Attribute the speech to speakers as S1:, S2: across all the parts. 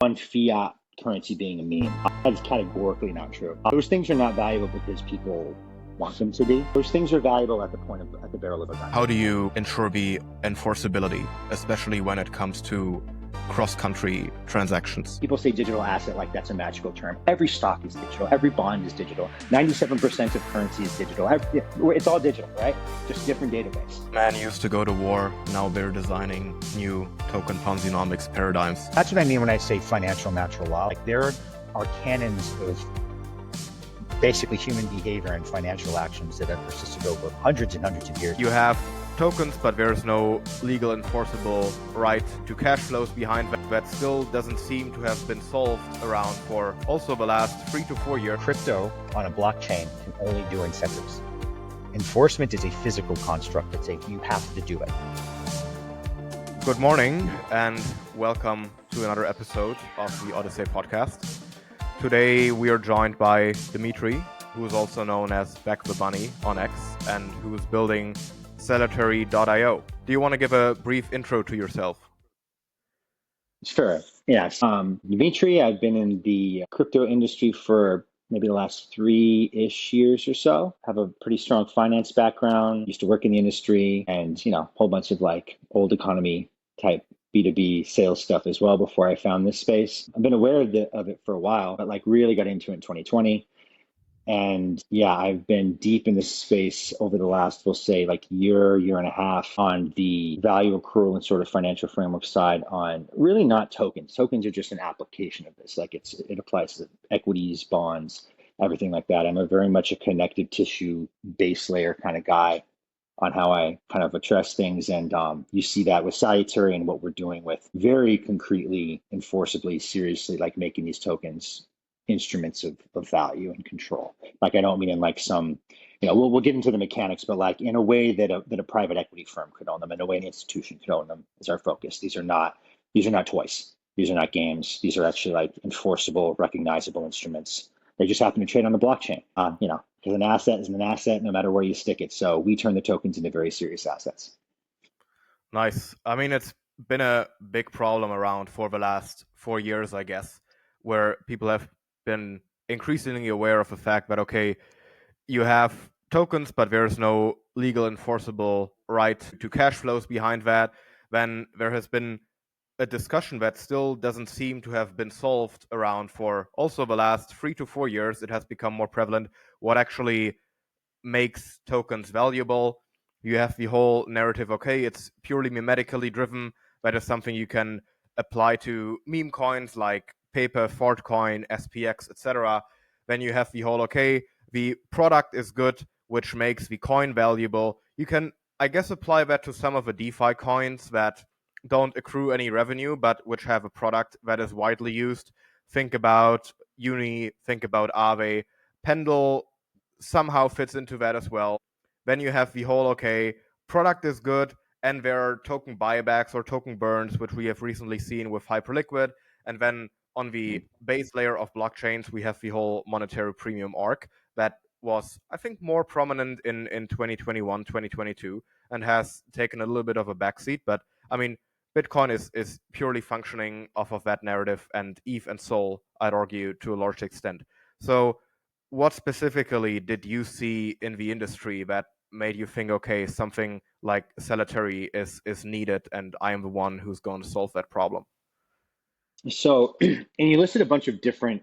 S1: one fiat currency being a meme. That's categorically not true. Those things are not valuable because people want them to be. Those things are valuable at the barrel of a gun.
S2: How do you ensure the enforceability, especially when it comes to cross-country transactions?
S1: People say digital asset like that's a magical term. Every stock is digital. Every bond is digital. 97% of currency is digital. It's all digital, right? Just different database.
S2: Man used to go to war. Now they're designing new token Ponzi-nomics paradigms.
S3: That's what I mean when I say financial natural law. Like there are canons of basically human behavior and financial actions that have persisted over hundreds and hundreds of years.
S2: You have tokens, but there's no legal enforceable right to cash flows behind that. That still doesn't seem to have been solved around for also the last 3 to 4 years.
S3: Crypto on a blockchain can only do incentives. Enforcement is a physical construct that says you have to do it.
S2: Good morning and welcome to another episode of the Odyssey podcast. Today we are joined by Dmitry, who is also known as Back the Bunny on X and who is building Salutary.io. Do you want to give a brief intro to yourself?
S1: Sure. Yes. Dmitry, I've been in the crypto industry for maybe the last 3-ish years or so. Have a pretty strong finance background, used to work in the industry and, a whole bunch of like old economy type B2B sales stuff as well before I found this space. I've been aware of it for a while, but like really got into it in 2020. And yeah, I've been deep in this space over the last, we'll say like year and a half on the value accrual and sort of financial framework side on really not tokens. Tokens are just an application of this. Like it applies to equities, bonds, everything like that. I'm a very much a connective tissue base layer kind of guy on how I kind of address things. And you see that with Salutary and what we're doing with very concretely, enforceably, seriously, like making these tokens instruments of value and control. Like I don't mean in like some, we'll get into the mechanics, but like in a way that a private equity firm could own them, in a way an institution could own them is our focus. These are not toys. These are not games. These are actually like enforceable, recognizable instruments. They just happen to trade on the blockchain. Because an asset is an asset no matter where you stick it. So we turn the tokens into very serious assets.
S2: Nice. I mean, it's been a big problem around for the last 4 years, I guess, where people have been increasingly aware of the fact that, okay, you have tokens, but there's no legal enforceable right to cash flows behind that. Then there has been a discussion that still doesn't seem to have been solved around for also the last 3 to 4 years. It has become more prevalent. What actually makes tokens valuable? You have the whole narrative, okay, it's purely memetically driven. That is something you can apply to meme coins like Paper, Fort Coin, SPX, etc. Then you have the whole, okay, the product is good, which makes the coin valuable. You can, I guess, apply that to some of the DeFi coins that don't accrue any revenue, but which have a product that is widely used. Think about Uni, think about Aave. Pendle somehow fits into that as well. Then you have the whole, okay, product is good, and there are token buybacks or token burns, which we have recently seen with Hyperliquid. And then on the base layer of blockchains, we have the whole monetary premium arc that was, I think, more prominent in 2021, 2022, and has taken a little bit of a backseat. But I mean, Bitcoin is purely functioning off of that narrative, and ETH and Sol, I'd argue, to a large extent. So what specifically did you see in the industry that made you think, okay, something like Salutary is needed, and I am the one who's going to solve that problem?
S1: So, and you listed a bunch of different,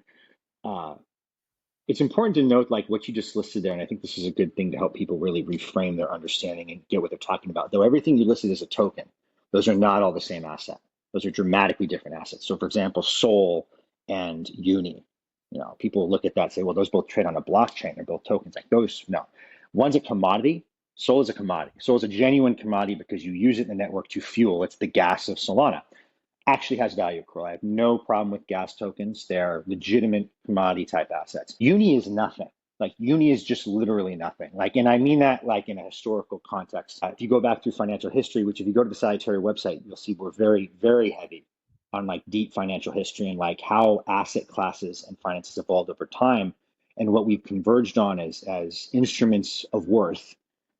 S1: it's important to note like what you just listed there. And I think this is a good thing to help people really reframe their understanding and get what they're talking about. Though everything you listed is a token, those are not all the same asset. Those are dramatically different assets. So for example, Sol and Uni, people look at that and say, well, those both trade on a blockchain. They're both tokens. Like those, no. One's a commodity. Sol is a commodity. Sol is a genuine commodity because you use it in the network to fuel. It's the gas of Solana. Actually has value accrual. I have no problem with gas tokens. They're legitimate commodity type assets. Uni is nothing. Like Uni is just literally nothing. Like, and I mean that like in a historical context. If you go back through financial history, which if you go to the Salutary website, you'll see we're very, very heavy on like deep financial history and like how asset classes and finances evolved over time. And what we've converged on as instruments of worth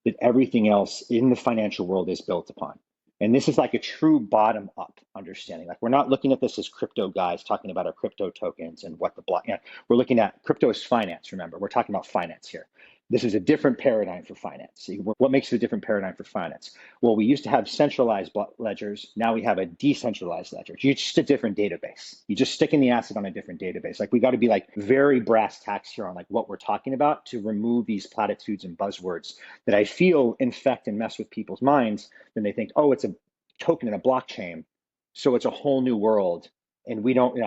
S1: that everything else in the financial world is built upon. And this is like a true bottom up understanding. Like we're not looking at this as crypto guys talking about our crypto tokens and what the block, we're looking at crypto as finance. Remember, we're talking about finance here. This is a different paradigm for finance. What makes it a different paradigm for finance? Well, we used to have centralized ledgers. Now we have a decentralized ledger. It's just a different database. You just stick in the asset on a different database. Like we got to be like very brass tacks here on like what we're talking about to remove these platitudes and buzzwords that I feel infect and mess with people's minds. Then they think, oh, it's a token in a blockchain, so it's a whole new world. And we don't,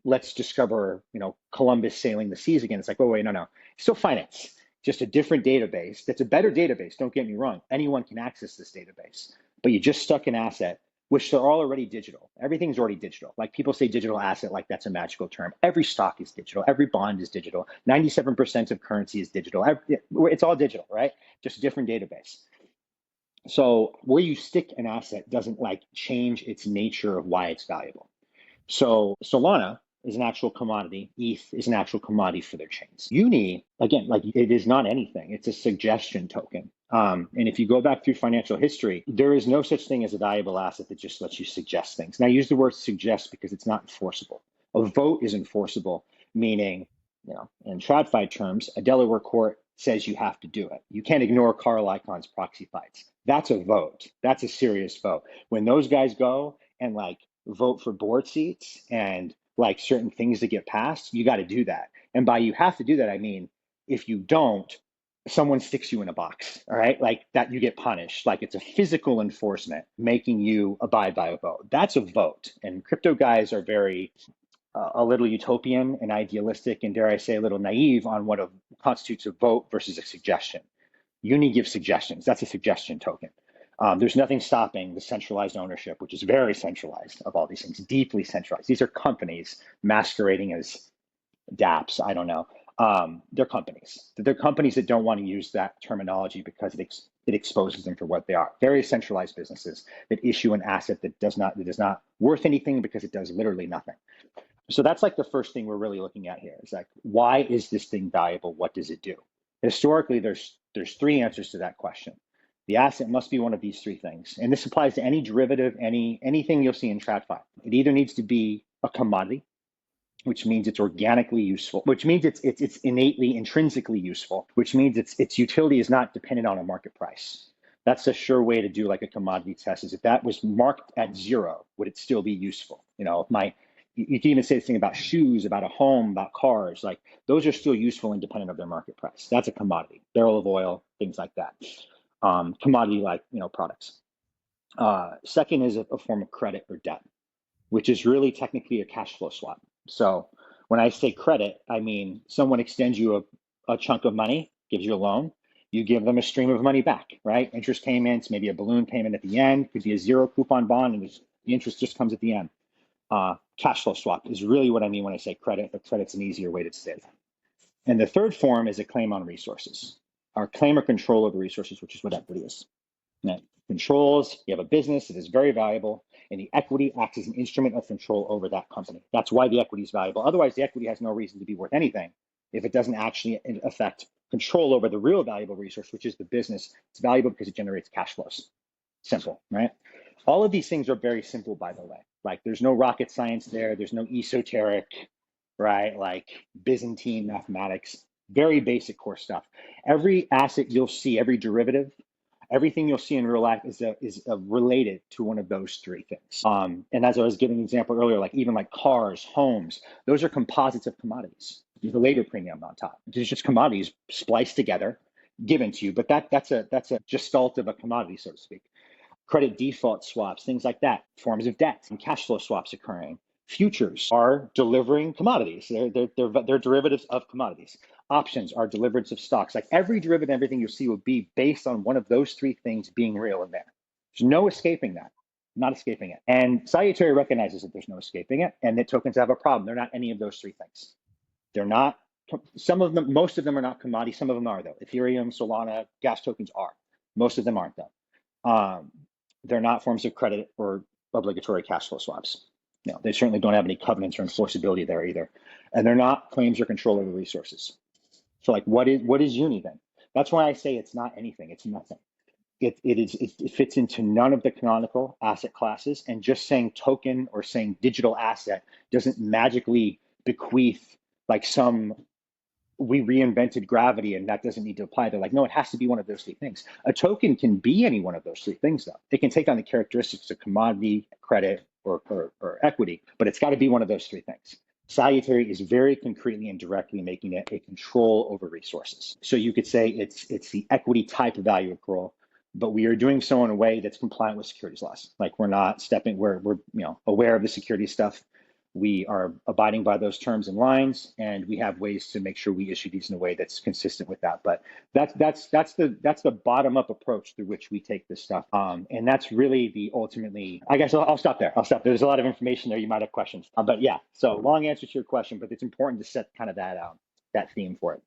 S1: let's discover, Columbus sailing the seas again. It's like, oh, wait, no. It's still finance. Just a different database. That's a better database. Don't get me wrong. Anyone can access this database, but you just stuck an asset, which they're all already digital. Everything's already digital. Like people say digital asset, like that's a magical term. Every stock is digital. Every bond is digital. 97% of currency is digital. It's all digital, right? Just a different database. So where you stick an asset doesn't like change its nature of why it's valuable. So Solana is an actual commodity. ETH is an actual commodity for their chains. Uni, again, like it is not anything. It's a suggestion token. And if you go back through financial history, there is no such thing as a valuable asset that just lets you suggest things. And I use the word suggest because it's not enforceable. A vote is enforceable, meaning, in TradFi terms, a Delaware court says you have to do it. You can't ignore Carl Icahn's proxy fights. That's a vote. That's a serious vote. When those guys go and like vote for board seats and like certain things to get passed, you got to do that. And by you have to do that, I mean, if you don't, someone sticks you in a box, all right? Like that you get punished. Like it's a physical enforcement making you abide by a vote. That's a vote. And crypto guys are very a little utopian and idealistic and dare I say a little naive on what constitutes a vote versus a suggestion. Uni gives suggestions. That's a suggestion token. There's nothing stopping the centralized ownership, which is very centralized of all these things, deeply centralized. These are companies masquerading as dApps. I don't know. They're companies. They're companies that don't want to use that terminology because it exposes them for what they are. Very centralized businesses that issue an asset that is not worth anything because it does literally nothing. So that's like the first thing we're really looking at here. Is like, why is this thing valuable? What does it do? Historically, there's three answers to that question. The asset must be one of these three things. And this applies to any derivative, anything you'll see in TradFi. It either needs to be a commodity, which means it's organically useful, which means it's innately, intrinsically useful, which means its utility is not dependent on a market price. That's a sure way to do like a commodity test is if that was marked at zero, would it still be useful? You can even say this thing about shoes, about a home, about cars, like those are still useful independent of their market price. That's a commodity, barrel of oil, things like that. Commodity like, products. Second is a form of credit or debt, which is really technically a cash flow swap. So when I say credit, I mean someone extends you a chunk of money, gives you a loan, you give them a stream of money back, right? Interest payments, maybe a balloon payment at the end, could be a zero coupon bond, and the interest just comes at the end. Cash flow swap is really what I mean when I say credit, but credit's an easier way to say it. And the third form is a claim on resources, or claim or control over resources, which is what equity is. Now, controls, you have a business that is very valuable, and the equity acts as an instrument of control over that company. That's why the equity is valuable. Otherwise, the equity has no reason to be worth anything if it doesn't actually affect control over the real valuable resource, which is the business. It's valuable because it generates cash flows. Simple, right? All of these things are very simple, by the way. Like there's no rocket science there. There's no esoteric, right? Like Byzantine mathematics, very basic core stuff. Every asset you'll see, every derivative, everything you'll see in real life is related to one of those three things. And as I was giving an example earlier, like even like cars, homes, those are composites of commodities. There's a labor premium on top. It's just commodities spliced together, given to you. But that's a gestalt of a commodity, so to speak. Credit default swaps, things like that, forms of debt and cash flow swaps occurring. Futures are delivering commodities. They're derivatives of commodities. Options are derivatives of stocks. Like every derivative, everything you see will be based on one of those three things being real in there. There's no escaping that, not escaping it. And Salutary recognizes that there's no escaping it and that tokens have a problem. They're not any of those three things. They're not, some of them, most of them are not commodities. Some of them are though. Ethereum, Solana, gas tokens are. Most of them aren't though. They're not forms of credit or obligatory cash flow swaps. No, they certainly don't have any covenants or enforceability there either. And they're not claims or control over resources. So like what is Uni then? That's why I say it's not anything, it's nothing. it fits into none of the canonical asset classes, and just saying token or saying digital asset doesn't magically bequeath like some we reinvented gravity and that doesn't need to apply. They're like, no, it has to be one of those three things. A token can be any one of those three things, though. It can take on the characteristics of commodity, credit, or equity, but it's got to be one of those three things. Salutary is very concretely and directly making it a control over resources. So you could say it's the equity type of value accrual, but we are doing so in a way that's compliant with securities laws. Like we're not stepping, we're aware of the security stuff. We are abiding by those terms and lines, and we have ways to make sure we issue these in a way that's consistent with that. But that's the bottom up approach through which we take this stuff, and that's really the ultimately. I guess I'll stop there. There's a lot of information there. You might have questions, but yeah. So long answer to your question, but it's important to set kind of that theme for it.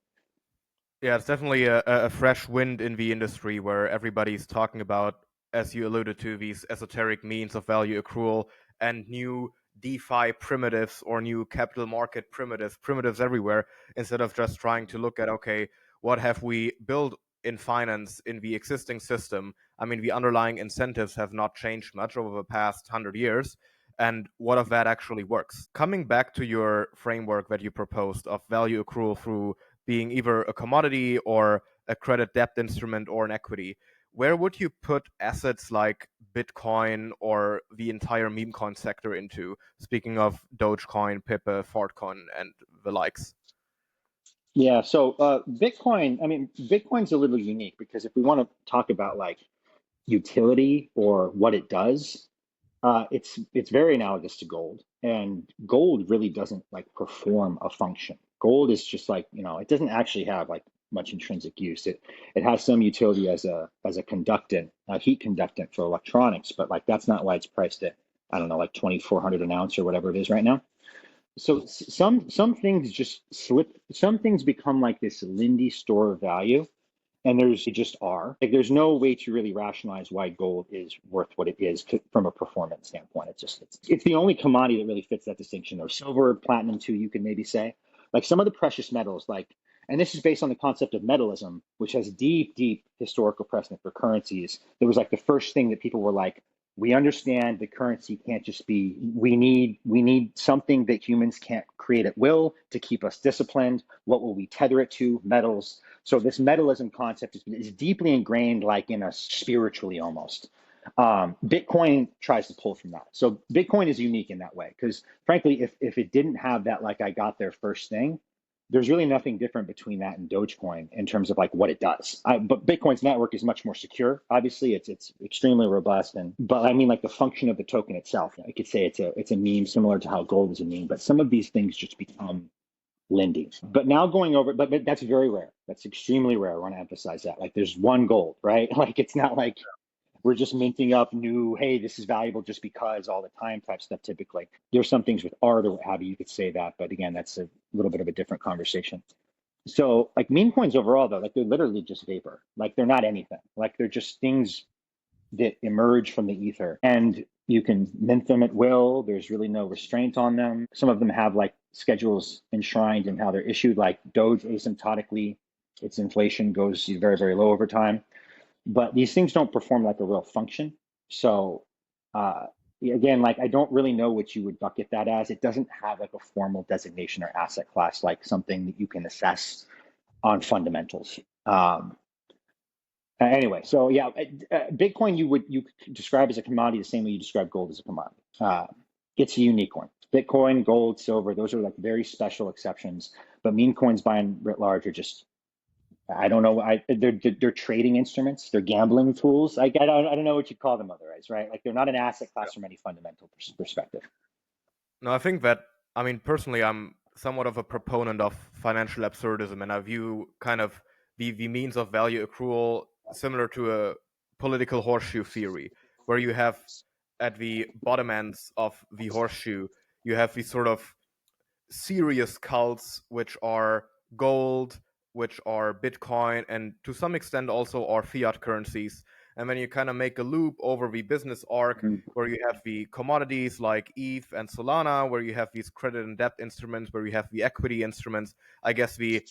S2: Yeah, it's definitely a fresh wind in the industry where everybody's talking about, as you alluded to, these esoteric means of value accrual and new DeFi primitives or new capital market primitives everywhere, instead of just trying to look at, okay, what have we built in finance in the existing system? I mean, the underlying incentives have not changed much over the past 100 years. And what of that actually works? Coming back to your framework that you proposed of value accrual through being either a commodity or a credit debt instrument or an equity, where would you put assets like Bitcoin or the entire meme coin sector into? Speaking of Dogecoin, Pippa, Fartcoin, and the likes.
S1: Yeah, so Bitcoin, I mean, Bitcoin's a little unique because if we want to talk about like utility or what it does, it's very analogous to gold, and gold really doesn't like perform a function. Gold is just like, it doesn't actually have like much intrinsic use. It has some utility as a conductant, a heat conductant for electronics, but like that's not why it's priced at, I don't know, like 2,400 an ounce or whatever it is right now. So some things just slip, some things become like this Lindy store of value, and they just are. Like there's no way to really rationalize why gold is worth what it is from a performance standpoint. It's the only commodity that really fits that distinction. Or silver, platinum too, you could maybe say. Like some of the precious metals, like, and this is based on the concept of metalism, which has deep historical precedent for currencies. It was like the first thing that people were like, we understand the currency can't just be, we need something that humans can't create at will to keep us disciplined. What will we tether it to? Metals. So this metalism concept is deeply ingrained, like in us spiritually almost. Bitcoin tries to pull from that. So Bitcoin is unique in that way, because frankly, if it didn't have that, like I got there first thing, there's really nothing different between that and Dogecoin in terms of like what it does. But Bitcoin's network is much more secure. Obviously, it's extremely robust, but I mean like the function of the token itself. I could say it's a meme similar to how gold is a meme, but some of these things just become Lindy. But now going over, but that's very rare. That's extremely rare. I want to emphasize that. Like there's one gold, right? Like it's not like we're just minting up new, hey, this is valuable just because all the time type stuff typically. There's some things with art or what have you, you could say that, but again, that's a little bit of a different conversation. So like meme coins overall though, like they're literally just vapor. Like they're not anything. Like they're just things that emerge from the ether, and you can mint them at will. There's really no restraint on them. Some of them have like schedules enshrined in how they're issued, like Doge asymptotically, its inflation goes very, very low over time. But these things don't perform like a real function. So again, like I don't really know what you would bucket that as. It doesn't have like a formal designation or asset class, like something that you can assess on fundamentals. Anyway, so yeah, Bitcoin you could describe as a commodity the same way you describe gold as a commodity. It's a unique one. Bitcoin, gold, silver, those are like very special exceptions. But meme coins by and writ large are just, I don't know, they're trading instruments, they're gambling tools. I don't know what you call them otherwise, right? Like they're not an asset class from any fundamental perspective.
S2: No, I think that, I mean, personally, I'm somewhat of a proponent of financial absurdism, and I view kind of the means of value accrual similar to a political horseshoe theory, where you have at the bottom ends of the horseshoe, you have these sort of serious cults, which are gold, which are Bitcoin, and to some extent also are fiat currencies. And then you kind of make a loop over the business arc where you have the commodities like ETH and Solana, where you have these credit and debt instruments, where you have the equity instruments. I guess the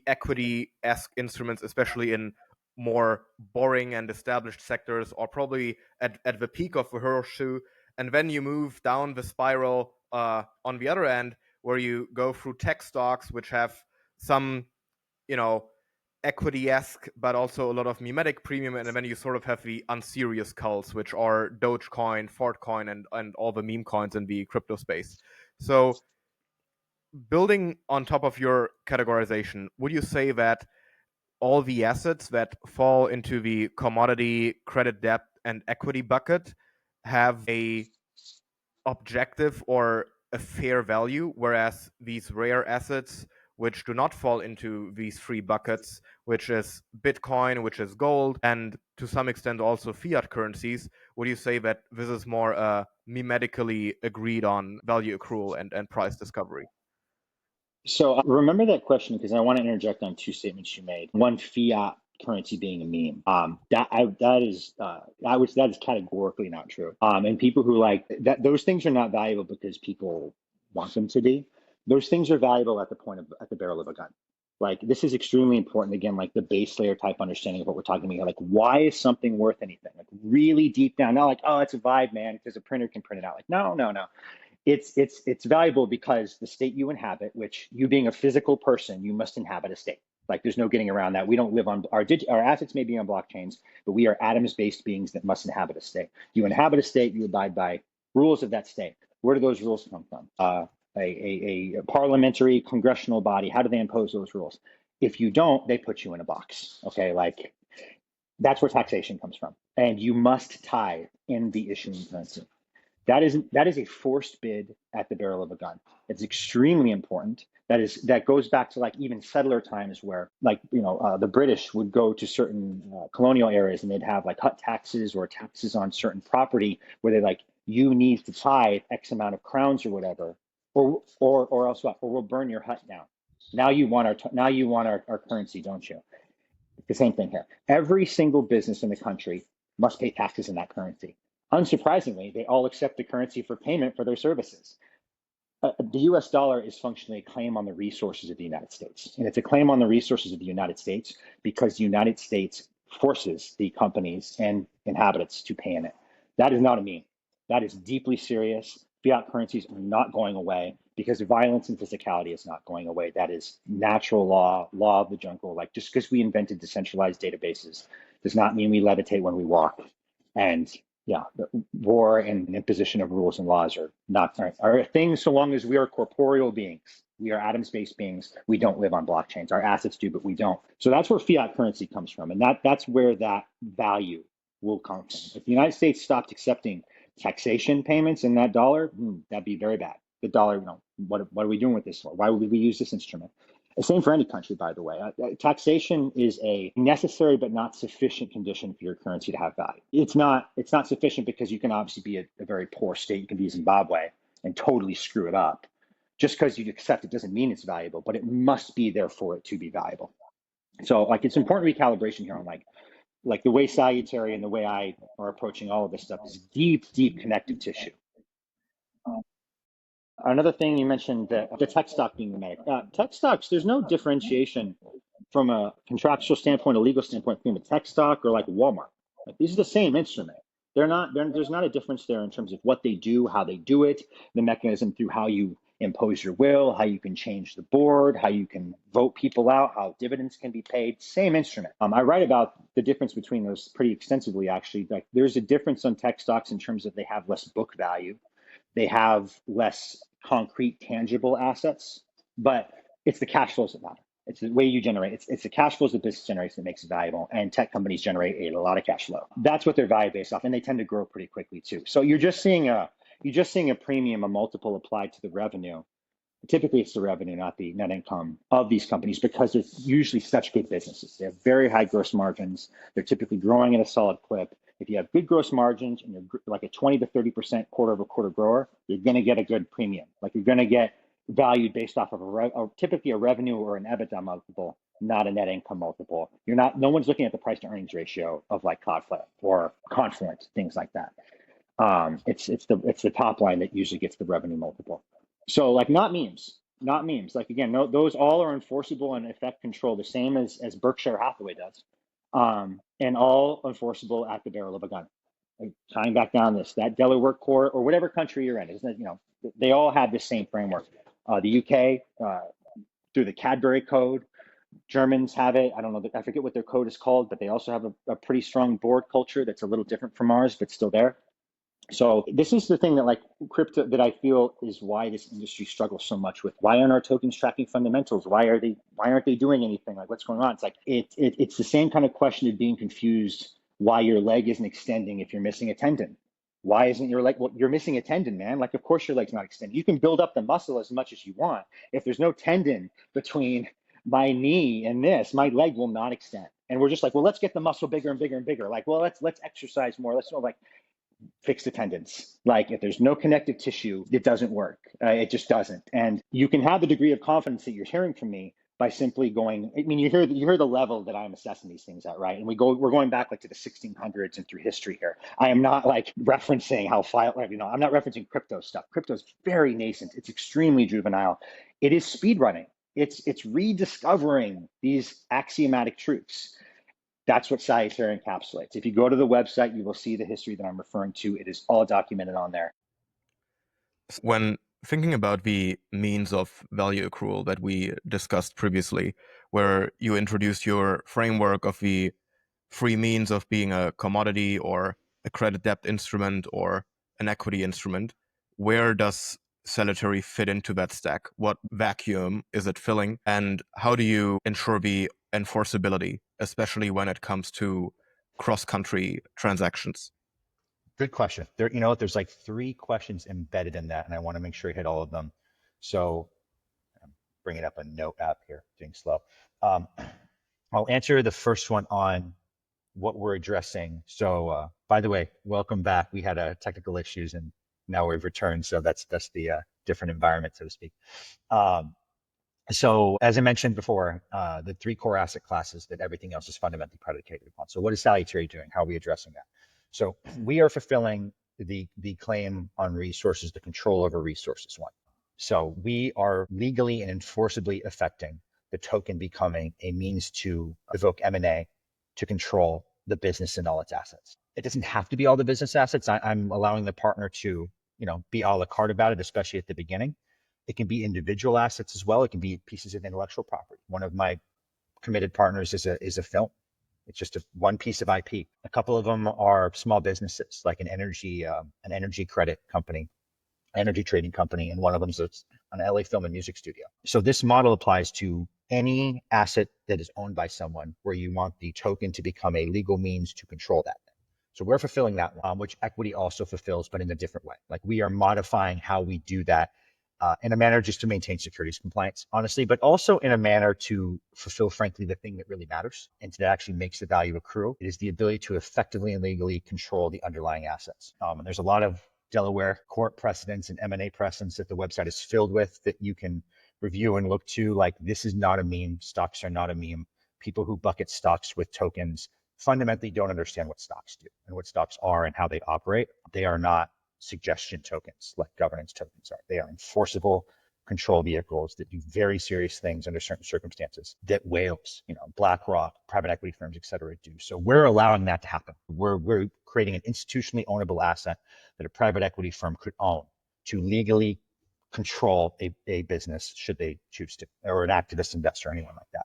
S2: equity-esque instruments, especially in more boring and established sectors, or probably at the peak of the horseshoe. And then you move down the spiral on the other end, where you go through tech stocks, which have some, equity-esque, but also a lot of mimetic premium, and then you sort of have the unserious cults, which are Dogecoin, Fortcoin, and all the meme coins in the crypto space. So building on top of your categorization, would you say that all the assets that fall into the commodity, credit, debt, and equity bucket have a objective or a fair value, whereas these rare assets which do not fall into these three buckets, which is Bitcoin, which is gold, and to some extent also fiat currencies, would you say that this is more mimetically agreed on value accrual and price discovery?
S1: So remember that question, because I want to interject on two statements you made. One, fiat currency being a meme. That is categorically not true. And people who like that, those things are not valuable because people want them to be. Those things are valuable at the barrel of a gun. Like, this is extremely important. Again, like the base layer type understanding of what we're talking about. Like, why is something worth anything? Like, really deep down, not like, oh, it's a vibe, man, because a printer can print it out. Like, no. It's valuable because the state you inhabit, which, you being a physical person, you must inhabit a state. Like, there's no getting around that. We don't live on our assets may be on blockchains, but we are atoms-based beings that must inhabit a state. You inhabit a state, you abide by rules of that state. Where do those rules come from? A parliamentary congressional body. How do they impose those rules? If you don't, they put you in a box. Okay, like, that's where taxation comes from, and you must tithe in the issuing currency. That is a forced bid at the barrel of a gun. It's extremely important. That goes back to like even settler times, where like the British would go to certain colonial areas and they'd have like hut taxes or taxes on certain property where they like, you need to tithe X amount of crowns or whatever, or else what? Or we'll burn your hut down. Now you want our currency, don't you? The same thing here. Every single business in the country must pay taxes in that currency. Unsurprisingly, they all accept the currency for payment for their services. The US dollar is functionally a claim on the resources of the United States. And it's a claim on the resources of the United States because the United States forces the companies and inhabitants to pay in it. That is not a meme. That is deeply serious. Fiat currencies are not going away because violence and physicality is not going away. That is natural law of the jungle. Like, just because we invented decentralized databases does not mean we levitate when we walk. And yeah, the war and imposition of rules and laws are a thing so long as we are corporeal beings. We are atoms-based beings. We don't live on blockchains. Our assets do, but we don't. So that's where fiat currency comes from, and that's where that value will come from. If the United States stopped accepting taxation payments in that dollar, that'd be very bad. The dollar, what are we doing with this for? Why would we use this instrument? The same for any country, by the way. Taxation is a necessary but not sufficient condition for your currency to have value. It's not sufficient because you can obviously be a very poor state. You can be Zimbabwe and totally screw it up. Just because you accept it doesn't mean it's valuable, but it must be there for it to be valuable. So like, it's important recalibration here on like the way Salutary and the way I are approaching all of this stuff is deep connective tissue. Another thing you mentioned, the tech stock being made. Tech stocks, there's no differentiation from a contractual standpoint, a legal standpoint, between a tech stock or like Walmart. Like, these are the same instrument. There's not a difference there in terms of what they do, how they do it, the mechanism through how you impose your will, how you can change the board, how you can vote people out, how dividends can be paid. Same instrument. I write about the difference between those pretty extensively, actually. Like, there's a difference on tech stocks in terms of they have less book value. They have less concrete, tangible assets, but it's the cash flows that matter. It's the way you generate. It's the cash flows the business generates that makes it valuable, and tech companies generate a lot of cash flow. That's what they're value based off, and they tend to grow pretty quickly too. So you're just seeing a premium, a multiple applied to the revenue. Typically, it's the revenue, not the net income of these companies, because they're usually such good businesses. They have very high gross margins. They're typically growing at a solid clip. If you have good gross margins and you're like a 20 to 30% quarter-over-quarter grower, you're going to get a good premium. Like, you're going to get valued based off of typically a revenue or an EBITDA multiple, not a net income multiple. No one's looking at the price to earnings ratio of like Cloudflare or Confluent, things like that. It's the top line that usually gets the revenue multiple. So like, not memes. Like, again, no, those all are enforceable and effect control the same as Berkshire Hathaway does. and all enforceable at the barrel of a gun. Like, tying back down that Delaware court or whatever country you're in, isn't it? They all have the same framework. The UK through the Cadbury Code, Germans have it. I don't know, I forget what their code is called, but they also have a pretty strong board culture that's a little different from ours, but still there. So this is the thing that like crypto that I feel is why this industry struggles so much with. Why aren't our tokens tracking fundamentals? Why aren't they doing anything? Like what's going on? It's like it's the same kind of question of being confused why your leg isn't extending if you're missing a tendon. Why isn't your leg? Well, you're missing a tendon, man. Like of course your leg's not extending. You can build up the muscle as much as you want. If there's no tendon between my knee and this, my leg will not extend. And we're just like, well, let's get the muscle bigger and bigger and bigger. Like, well, let's exercise more. Let's like fixed attendance. Like if there's no connective tissue, it doesn't work. It just doesn't. And you can have the degree of confidence that you're hearing from me by simply going. I mean, you hear the level that I'm assessing these things at, right? And we're going back like to the 1600s and through history here. I am not like referencing I'm not referencing crypto stuff. Crypto's very nascent. It's extremely juvenile. It is speed running. It's rediscovering these axiomatic truths. That's what Salutary encapsulates. If you go to the website, you will see the history that I'm referring to. It is all documented on there.
S2: When thinking about the means of value accrual that we discussed previously, where you introduced your framework of the three means of being a commodity or a credit debt instrument or an equity instrument, where does Salutary fit into that stack? What vacuum is it filling? And how do you ensure the enforceability, especially when it comes to cross-country transactions?
S3: Good question. There's like 3 questions embedded in that, and I want to make sure you hit all of them. So I'm bringing up a note app here, being slow. I'll answer the first one on what we're addressing. So by the way, welcome back. We had technical issues and now we've returned. So that's the different environment, so to speak. So as I mentioned before, the 3 core asset classes that everything else is fundamentally predicated upon. So what is Salutary doing? How are we addressing that? So we are fulfilling the claim on resources, the control over resources one. So we are legally and enforceably affecting the token becoming a means to evoke M&A to control the business and all its assets. It doesn't have to be all the business assets. I'm allowing the partner to, be a la carte about it, especially at the beginning. It can be individual assets as well. It can be pieces of intellectual property. One of my committed partners is a film. It's just one piece of IP. A couple of them are small businesses, like an energy credit company, energy trading company, and one of them is an LA film and music studio. So this model applies to any asset that is owned by someone where you want the token to become a legal means to control that. So we're fulfilling that one, which equity also fulfills, but in a different way. Like we are modifying how we do that in a manner just to maintain securities compliance, honestly, but also in a manner to fulfill, frankly, the thing that really matters and that actually makes the value accrue. It is the ability to effectively and legally control the underlying assets. And there's a lot of Delaware court precedents and M&A precedents that the website is filled with that you can review and look to. Like, this is not a meme. Stocks are not a meme. People who bucket stocks with tokens fundamentally don't understand what stocks do and what stocks are and how they operate. They are not suggestion tokens like governance tokens are. They are enforceable control vehicles that do very serious things under certain circumstances that whales, BlackRock, private equity firms, et cetera, do. So we're allowing that to happen. We're creating an institutionally ownable asset that a private equity firm could own to legally control a business should they choose to, or an activist investor, anyone like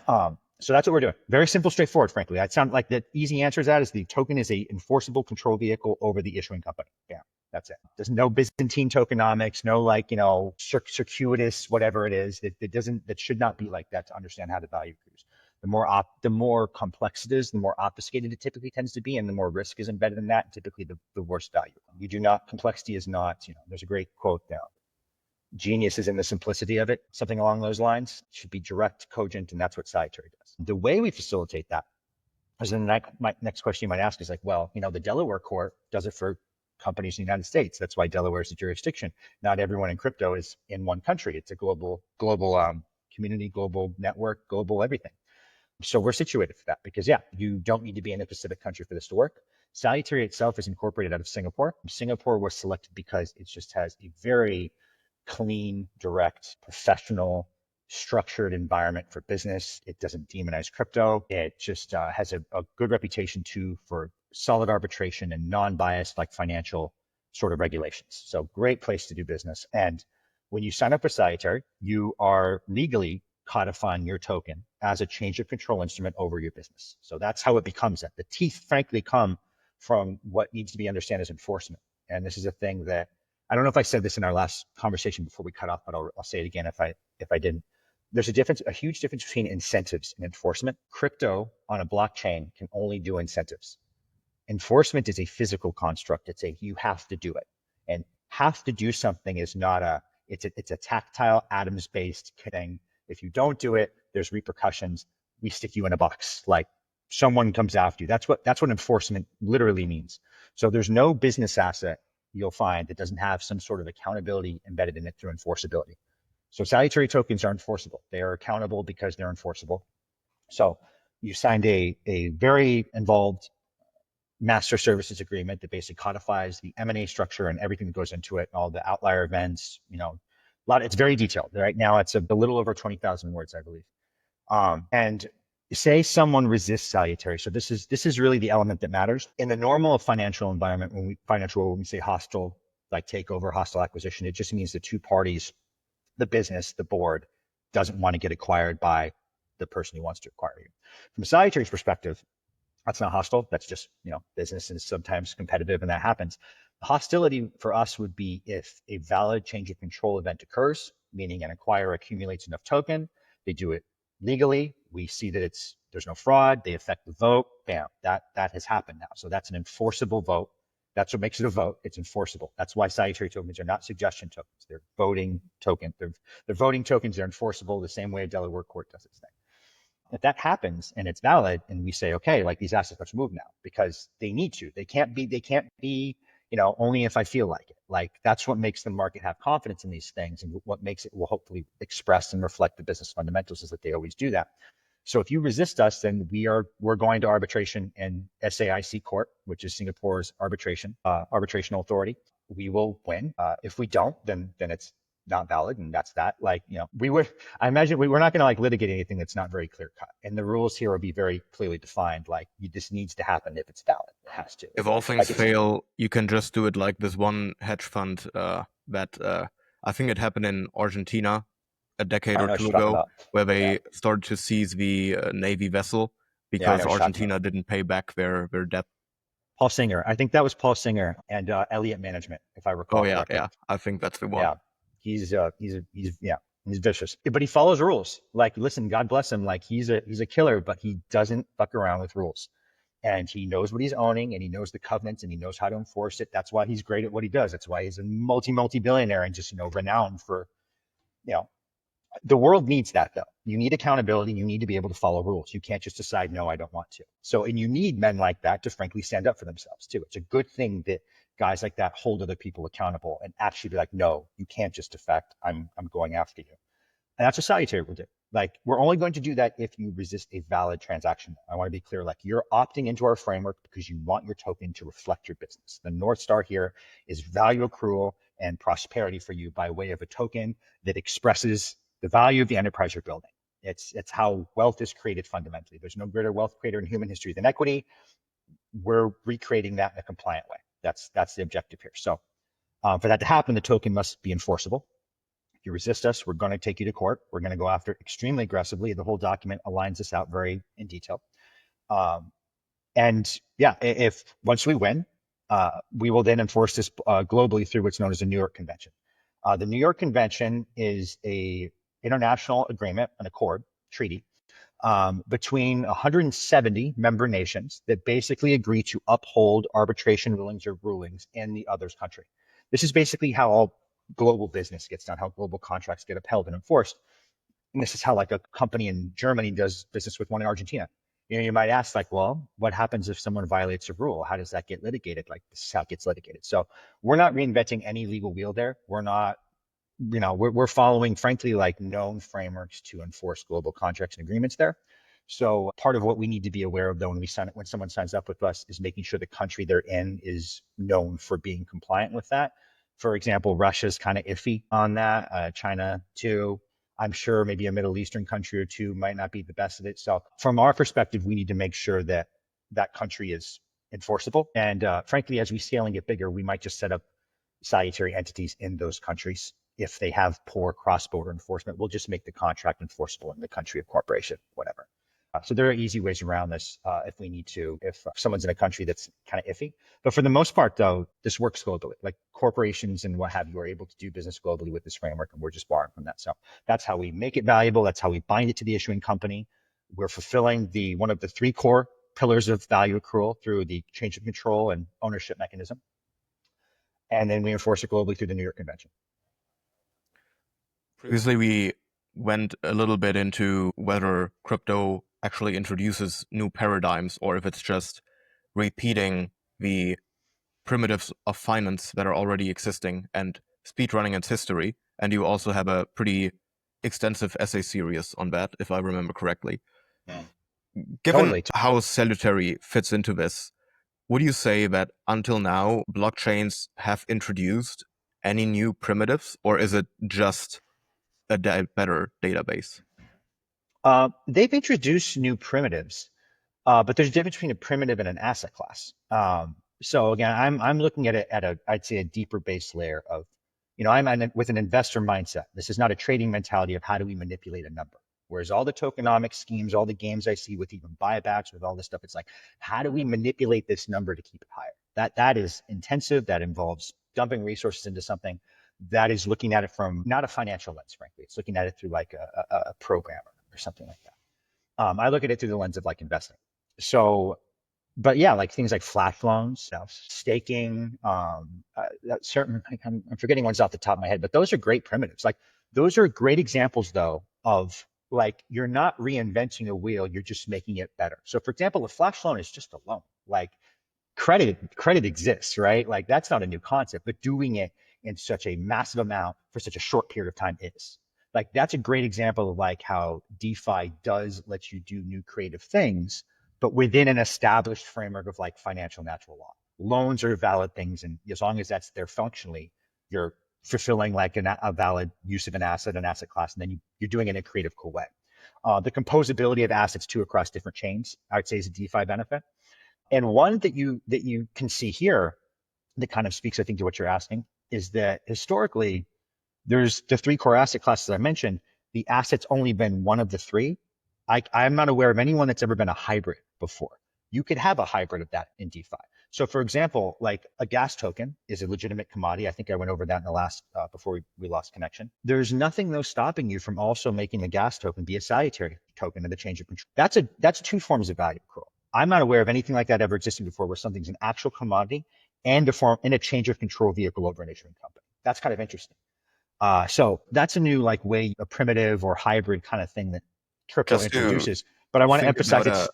S3: that. So that's what we're doing. Very simple, straightforward, frankly. I'd sound like the easy answer to that is the token is a enforceable control vehicle over the issuing company. Yeah, that's it. There's no Byzantine tokenomics, no circuitous, whatever it is. That should not be like that to understand how the value accrues. The more complex it is, the more obfuscated it typically tends to be, and the more risk is embedded in that, and typically the worse value. Complexity is not, there's a great quote now. Genius is in the simplicity of it, something along those lines. It should be direct, cogent, and that's what Salutary does. The way we facilitate that, as in my next question you might ask is like, well, the Delaware court does it for companies in the United States. That's why Delaware is the jurisdiction. Not everyone in crypto is in one country. It's a global community, global network, global everything. So we're situated for that because, you don't need to be in a specific country for this to work. Salutary itself is incorporated out of Singapore. Singapore was selected because it just has a very clean, direct, professional structured environment for business. It doesn't demonize crypto. It just has a good reputation too for solid arbitration and non-biased like financial sort of regulations. So great place to do business. And when you sign up for Salutary, you are legally codifying your token as a change of control instrument over your business. So that's how it becomes that. The teeth, frankly, come from what needs to be understood as enforcement. And this is a thing that I don't know if I said this in our last conversation before we cut off, but I'll say it again if I didn't. There's a huge difference between incentives and enforcement. Crypto on a blockchain can only do incentives. Enforcement is a physical construct. It's a you have to do it, and have to do something is not it's a tactile atoms based thing. If you don't do it, there's repercussions. We stick you in a box, like someone comes after you. That's what enforcement literally means. So there's no business asset you'll find that doesn't have some sort of accountability embedded in it through enforceability. So Salutary tokens are enforceable. They are accountable because they're enforceable. So you signed a very involved master services agreement that basically codifies the M&A structure and everything that goes into it, all the outlier events, it's very detailed. Right now it's a little over 20,000 words, I believe. And say someone resists Salutary. So this is really the element that matters. In the normal financial environment, when we say hostile, like takeover, hostile acquisition, it just means the two parties, the business, the board, doesn't want to get acquired by the person who wants to acquire you. From Salutary's perspective, that's not hostile. That's just, business is sometimes competitive and that happens. Hostility for us would be if a valid change of control event occurs, meaning an acquirer accumulates enough token, they do it legally. We see that there's no fraud. They affect the vote. Bam, that has happened now. So that's an enforceable vote. That's what makes it a vote. It's enforceable. That's why Salutary tokens are not suggestion tokens. They're voting tokens. They're voting tokens. They're enforceable the same way a Delaware court does its thing. If that happens and it's valid, and we say, okay, like these assets let's move now because they need to. They can't be, only if I feel like it. Like that's what makes the market have confidence in these things, and what makes it will hopefully express and reflect the business fundamentals is that they always do that. So if you resist us, then we're going to arbitration in SAIC court, which is Singapore's arbitrational authority. We will win. If we don't, then it's not valid, and that's that. I imagine we're not going to like litigate anything that's not very clear cut, and the rules here will be very clearly defined. Like this needs to happen if it's valid. It has to.
S2: If all things fail, you can just do it like this one hedge fund that I think it happened in Argentina a decade or two ago, where they started to seize the Navy vessel because Argentina didn't pay back their debt.
S3: Paul Singer, I think that was Paul Singer and Elliott Management, if I recall.
S2: Oh yeah, correctly. Yeah, I think that's the one.
S3: Yeah, he's vicious, but he follows rules. Like, listen, God bless him. Like he's a killer, but he doesn't fuck around with rules. And he knows what he's owning, and he knows the covenants, and he knows how to enforce it. That's why he's great at what he does. That's why he's a multi-billionaire and just, renowned for, the world needs that though. You need accountability. You need to be able to follow rules. You can't just decide, no, I don't want to. So, and you need men like that to frankly stand up for themselves too. It's a good thing that guys like that hold other people accountable and actually be like, no, you can't just defect. I'm going after you. And that's what Salutary will do. Like, we're only going to do that if you resist a valid transaction. I want to be clear, like you're opting into our framework because you want your token to reflect your business. The North Star here is value accrual and prosperity for you by way of a token that expresses the value of the enterprise you're building. It's how wealth is created fundamentally. There's no greater wealth creator in human history than equity. We're recreating that in a compliant way. That's the objective here. So for that to happen, the token must be enforceable. If you resist us, we're going to take you to court. We're going to go after it extremely aggressively. The whole document aligns this out very in detail. If once we win, we will then enforce this globally through what's known as the New York Convention. The New York Convention is a international agreement, an accord, treaty, between 170 member nations that basically agree to uphold arbitration rulings or rulings in the other's country. This is basically how all global business gets done, how global contracts get upheld and enforced. And this is how like a company in Germany does business with one in Argentina. You might ask like, well, what happens if someone violates a rule? How does that get litigated? Like this is how it gets litigated. So we're not reinventing any legal wheel there. We're not, we're following frankly like known frameworks to enforce global contracts and agreements there. So part of what we need to be aware of though when someone signs up with us is making sure the country they're in is known for being compliant with that. For example, Russia's kind of iffy on that, China too. I'm sure maybe a Middle Eastern country or two might not be the best at it. So from our perspective, we need to make sure that that country is enforceable. And frankly, as we scale and get bigger, we might just set up salutary entities in those countries. If they have poor cross-border enforcement, we'll just make the contract enforceable in the country of corporation, whatever. So there are easy ways around this if we need to, if someone's in a country that's kind of iffy. But for the most part, though, this works globally. Like corporations and what have you are able to do business globally with this framework, and we're just borrowing from that. So that's how we make it valuable. That's how we bind it to the issuing company. We're fulfilling one of the three core pillars of value accrual through the change of control and ownership mechanism. And then we enforce it globally through the New York Convention.
S2: Previously, we went a little bit into whether crypto actually introduces new paradigms or if it's just repeating the primitives of finance that are already existing and speedrunning its history. And you also have a pretty extensive essay series on that, if I remember correctly.
S3: Yeah.
S2: Given
S3: Totally.
S2: how Salutary fits into this, would you say that until now, blockchains have introduced any new primitives, or is it just a better database?
S3: They've introduced new primitives, but there's a difference between a primitive and an asset class. So again, I'm looking at it at I'd say a deeper base layer of, with an investor mindset. This is not a trading mentality of how do we manipulate a number. Whereas all the tokenomic schemes, all the games I see with even buybacks, with all this stuff, it's like, how do we manipulate this number to keep it higher? That is intensive. That involves dumping resources into something that is looking at it from not a financial lens, frankly. It's looking at it through like a programmer or something like that. I look at it through the lens of like investing. So, but yeah, like things like flash loans, staking, certain, I'm forgetting ones off the top of my head, but those are great primitives. Like those are great examples though of like, you're not reinventing a wheel, you're just making it better. So for example, a flash loan is just a loan. Like credit exists, right? Like that's not a new concept, but doing it in such a massive amount for such a short period of time is. Like that's a great example of like how DeFi does let you do new creative things, but within an established framework of like financial natural law. Loans are valid things, and as long as that's there functionally, you're fulfilling like a valid use of an asset class, and then you're doing it in a creative, cool way. The composability of assets too across different chains, I would say, is a DeFi benefit. And one that you can see here that kind of speaks, I think, to what you're asking is that historically, there's the three core asset classes I mentioned. The asset's only been one of the three. I'm not aware of anyone that's ever been a hybrid before. You could have a hybrid of that in DeFi. So for example, like a gas token is a legitimate commodity. I think I went over that in the last, before we lost connection. There's nothing though stopping you from also making a gas token be a salutary token in the change of control. That's two forms of value accrual. I'm not aware of anything like that ever existing before where something's an actual commodity and a change of control vehicle over an issuing company. That's kind of interesting. So that's a new like way, a primitive or hybrid kind of thing that crypto
S2: Just to
S3: introduces. But I want to
S2: think
S3: emphasize
S2: about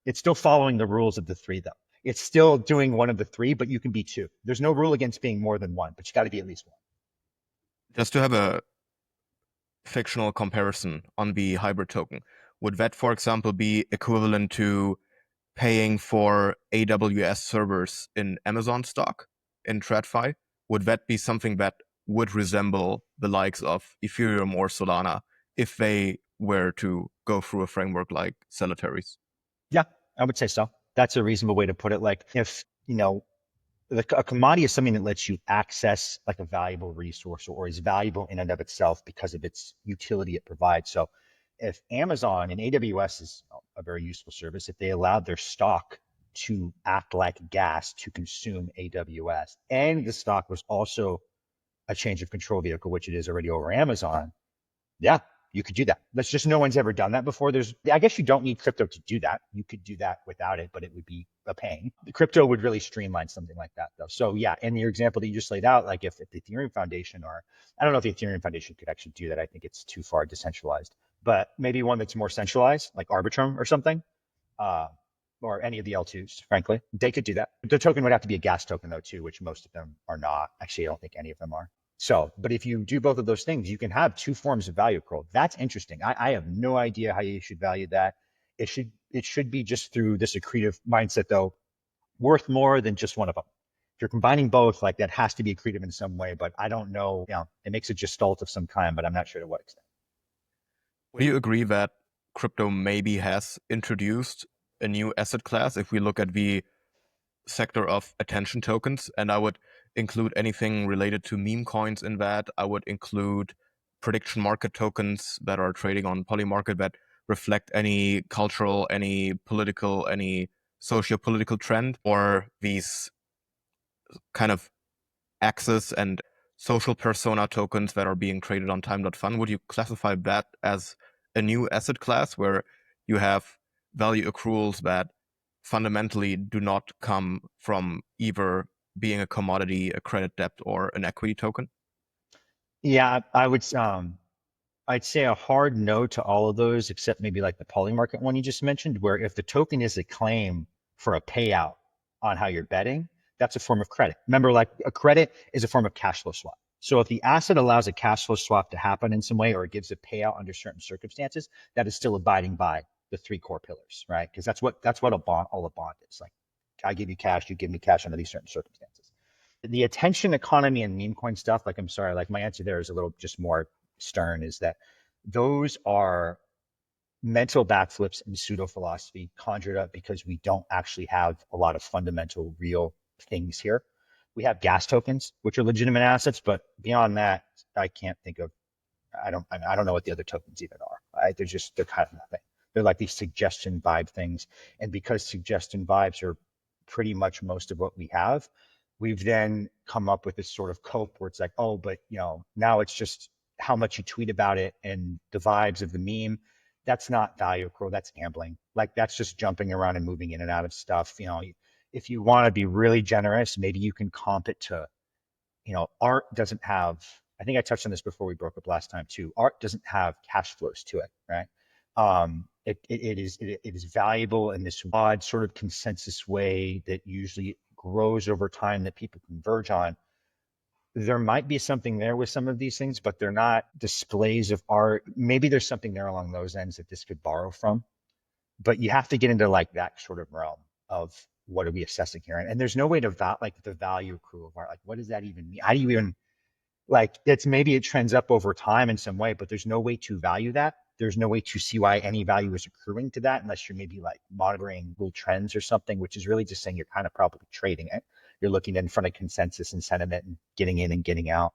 S3: it's still following the rules of the three though. It's still doing one of the three, but you can be two. There's no rule against being more than one, but you got to be at least one.
S2: just to have a fictional comparison on the hybrid token, would that, for example, be equivalent to paying for AWS servers in Amazon stock in TradFi? Would that be something that would resemble the likes of Ethereum or Solana if they were to go through a framework like Salutary's?
S3: Yeah, I would say so. That's a reasonable way to put it. Like if, a commodity is something that lets you access like a valuable resource or is valuable in and of itself because of its utility it provides. So if Amazon and AWS is a very useful service, if they allowed their stock to act like gas to consume AWS, and the stock was also a change of control vehicle, which it is already over Amazon, yeah, you could do that. That's just no one's ever done that before. I guess you don't need crypto to do that. You could do that without it, but it would be a pain. The crypto would really streamline something like that though. So yeah, and your example that you just laid out, like if the Ethereum Foundation, or I don't know if the Ethereum Foundation could actually do that. I think it's too far decentralized, but maybe one that's more centralized, like Arbitrum or something, or any of the L2s, frankly, they could do that. The token would have to be a gas token though too, which most of them are not. Actually, I don't think any of them are. So, but if you do both of those things, you can have two forms of value accrual. That's interesting. I have no idea how you should value that. It should be just through this accretive mindset though, worth more than just one of them. If you're combining both, like that has to be accretive in some way, but I don't know, it makes a gestalt of some kind, but I'm not sure to what extent.
S2: Do you agree that crypto maybe has introduced a new asset class if we look at the sector of attention tokens? And I would include anything related to meme coins in that. I would include prediction market tokens that are trading on Polymarket that reflect any cultural, any political, any socio-political trend, or these kind of access and social persona tokens that are being traded on time.fun. Would you classify that as a new asset class where you have value accruals that fundamentally do not come from either being a commodity, a credit debt, or an equity token?
S3: Yeah, I would. I'd say a hard no to all of those, except maybe like the polymarket one you just mentioned, where if the token is a claim for a payout on how you're betting, that's a form of credit. Remember, like a credit is a form of cash flow swap. So if the asset allows a cash flow swap to happen in some way, or it gives a payout under certain circumstances, that is still abiding by the three core pillars, right? Because that's what all a bond is. Like I give you cash, you give me cash under these certain circumstances. The attention economy and meme coin stuff, like I'm sorry, like my answer there is a little just more stern, is that those are mental backflips and pseudo philosophy conjured up because we don't actually have a lot of fundamental real things here. We have gas tokens, which are legitimate assets, but beyond that, I can't think of. I don't know what the other tokens even are. Right? They're kind of nothing. They're like these suggestion vibe things, and because suggestion vibes are pretty much most of what we have, we've then come up with this sort of cope where it's like, oh, but now it's just how much you tweet about it and the vibes of the meme. That's not value accrual. That's gambling. Like that's just jumping around and moving in and out of stuff. If you want to be really generous, maybe you can comp it to, art doesn't have, I think I touched on this before we broke up last time too. Art doesn't have cash flows to it, right? It is valuable in this odd sort of consensus way that usually grows over time that people converge on. There might be something there with some of these things, but they're not displays of art. Maybe there's something there along those ends that this could borrow from, but you have to get into like that sort of realm of what are we assessing here, and there's no way to like the value accrual of art. Like, what does that even mean? How do you even like? It's maybe it trends up over time in some way, but there's no way to value that. There's no way to see why any value is accruing to that unless you're maybe like monitoring little trends or something, which is really just saying you're kind of probably trading it. You're looking in front of consensus and sentiment and getting in and getting out.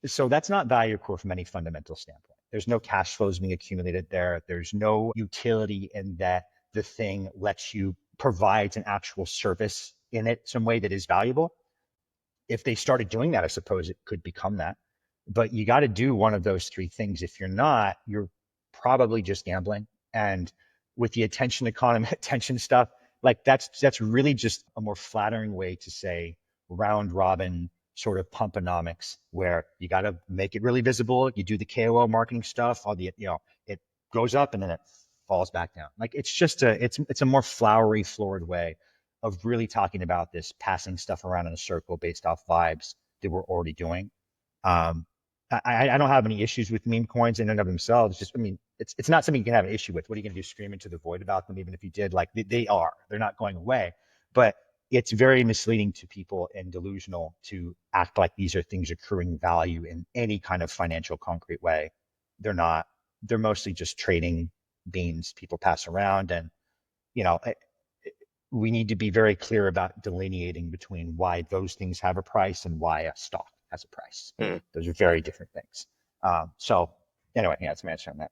S3: So that's not value accrual from any fundamental standpoint. There's no cash flows being accumulated there. There's no utility in that the thing lets you provides an actual service in it, some way that is valuable. If they started doing that, I suppose it could become that. But you got to do one of those three things. If you're not, you're probably just gambling. And with the attention economy, attention stuff, like that's really just a more flattering way to say round robin sort of pumponomics, where you got to make it really visible. You do the KOL marketing stuff, all the it goes up and then it falls back down. Like it's a more flowery, florid way of really talking about this passing stuff around in a circle based off vibes that we're already doing. Um, I don't have any issues with meme coins in and of themselves. Just, I mean, it's not something you can have an issue with. What are you going to do? Scream into the void about them? Even if you did, like they're not going away. But it's very misleading to people and delusional to act like these are things accruing value in any kind of financial concrete way. They're not. They're mostly just trading beans people pass around, and you know, we need to be very clear about delineating between why those things have a price and why a stock has a price. Those are very different things. So anyway, yeah, that's my answer on that.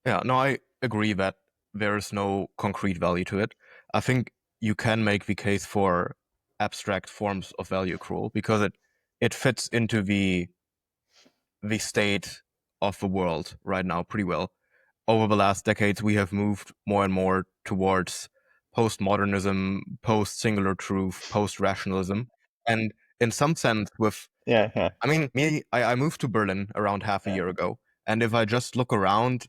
S2: Yeah, no, I agree that there is no concrete value to it. I think you can make the case for abstract forms of value accrual because it fits into the state of the world right now pretty well. Over the last decades, we have moved more and more towards postmodernism, post-singular truth, post-rationalism. And in some sense,
S3: Yeah.
S2: I mean, I moved to Berlin around half a year ago. And if I just look around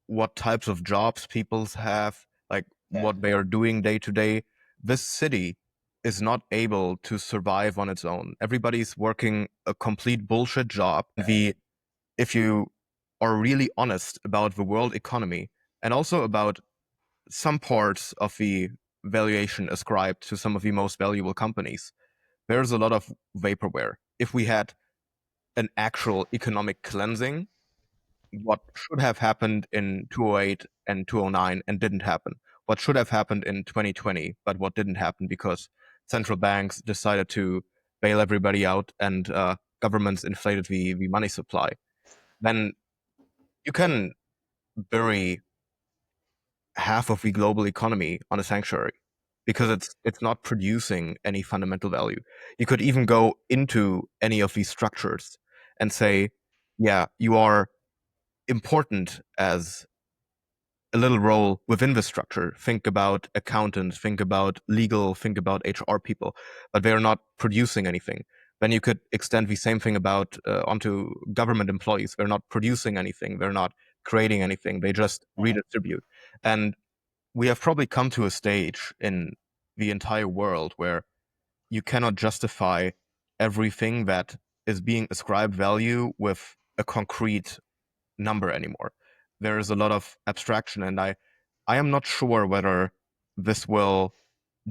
S2: what types of jobs people have, like what they are doing day to day, this city is not able to survive on its own. Everybody's working a complete bullshit job. If you are really honest about the world economy and also about some parts of the valuation ascribed to some of the most valuable companies, there's a lot of vaporware. If we had an actual economic cleansing, what should have happened in 2008 and 2009 and didn't happen. What should have happened in 2020, but what didn't happen because central banks decided to bail everybody out and governments inflated the money supply. Then you can bury half of the global economy on a sanctuary because it's not producing any fundamental value. You could even go into any of these structures and say, yeah, you are important as a little role within the structure. Think about accountants, think about legal, think about HR people, but they're not producing anything. Then you could extend the same thing about onto government employees. They're not producing anything. They're not creating anything. They just redistribute. And we have probably come to a stage in the entire world where you cannot justify everything that is being ascribed value with a concrete number anymore. There is a lot of abstraction, and I am not sure whether this will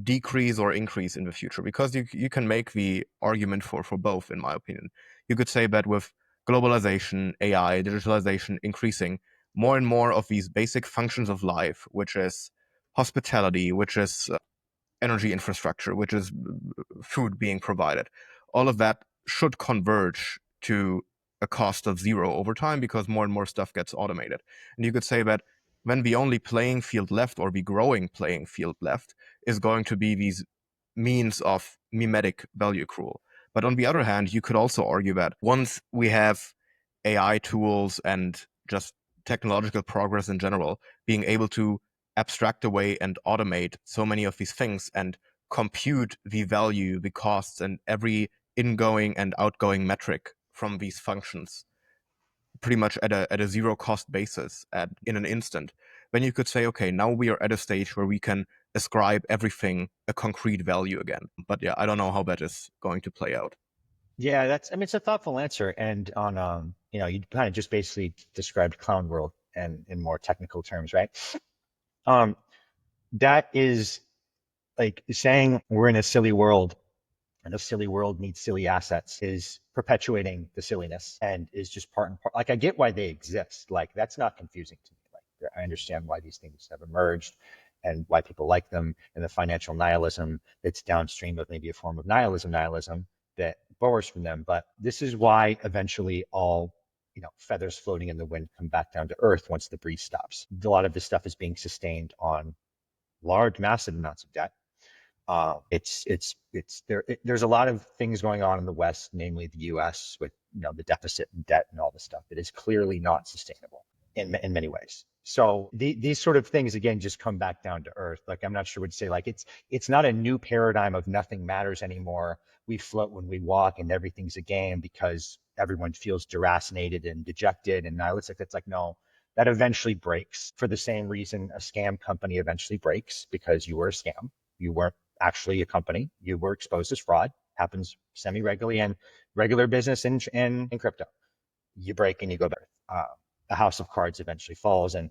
S2: decrease or increase in the future, because you can make the argument for both, in my opinion. You could say that with globalization, AI, digitalization increasing, more and more of these basic functions of life, which is hospitality, which is energy infrastructure, which is food being provided, all of that should converge to a cost of zero over time because more and more stuff gets automated. And you could say that when the only playing field left, or the growing playing field left, is going to be these means of mimetic value accrual. But on the other hand, you could also argue that once we have AI tools and just technological progress in general, being able to abstract away and automate so many of these things and compute the value, the costs, and every ingoing and outgoing metric from these functions pretty much at a zero cost basis in an instant, then you could say, okay, now we are at a stage where we can ascribe everything a concrete value again. But yeah, I don't know how that is going to play out.
S3: Yeah, I mean, it's a thoughtful answer. And on, you kind of just basically described clown world and in more technical terms, right? Um, that is like saying we're in a silly world and a silly world needs silly assets is perpetuating the silliness and is just part and part. Like, I get why they exist. Like, that's not confusing to me. Like, I understand why these things have emerged and why people like them, and the financial nihilism that's downstream of maybe a form of nihilism that borrows from them. But this is why eventually all feathers floating in the wind come back down to earth once the breeze stops. A lot of this stuff is being sustained on large, massive amounts of debt. There's a lot of things going on in the West, namely the U.S., with the deficit and debt and all this stuff that is clearly not sustainable in many ways. So these sort of things again just come back down to earth. Like, I'm not sure what to say. Like, it's not a new paradigm of nothing matters anymore. We float when we walk and everything's a game because everyone feels deracinated and dejected and nihilistic. It's like, no, that eventually breaks for the same reason a scam company eventually breaks, because you were a scam. You weren't actually a company. You were exposed as fraud. Happens semi-regularly in regular business and in crypto. You break and you go back. The house of cards eventually falls, and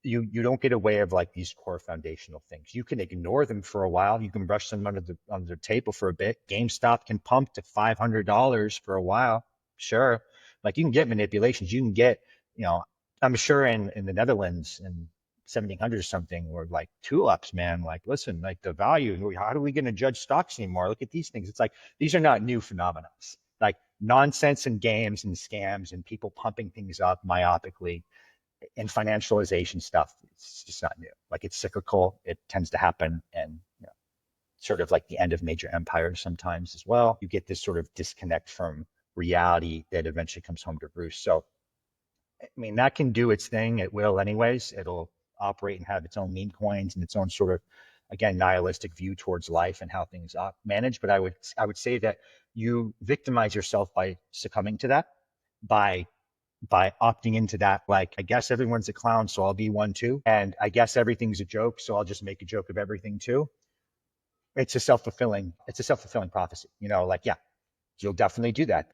S3: you don't get away of like these core foundational things. You can ignore them for a while. You can brush them under the table for a bit. GameStop can pump to $500 for a while. Sure. Like, you can get manipulations. You can get, I'm sure in the Netherlands in 1700 or something, or like tulips, man. Like, listen, like the value, how are we going to judge stocks anymore? Look at these things. It's like, these are not new phenomena. Like, nonsense and games and scams and people pumping things up myopically and financialization stuff, it's just not new. Like, it's cyclical. It tends to happen, and sort of like the end of major empires sometimes as well. You get this sort of disconnect from reality that eventually comes home to roost. So, I mean, that can do its thing. It will anyways. It'll operate and have its own meme coins and its own sort of, again, nihilistic view towards life and how things are managed. But I would say that you victimize yourself by succumbing to that, by opting into that. Like, I guess everyone's a clown, so I'll be one too. And I guess everything's a joke, so I'll just make a joke of everything too. It's a self-fulfilling prophecy. Like, yeah, you'll definitely do that.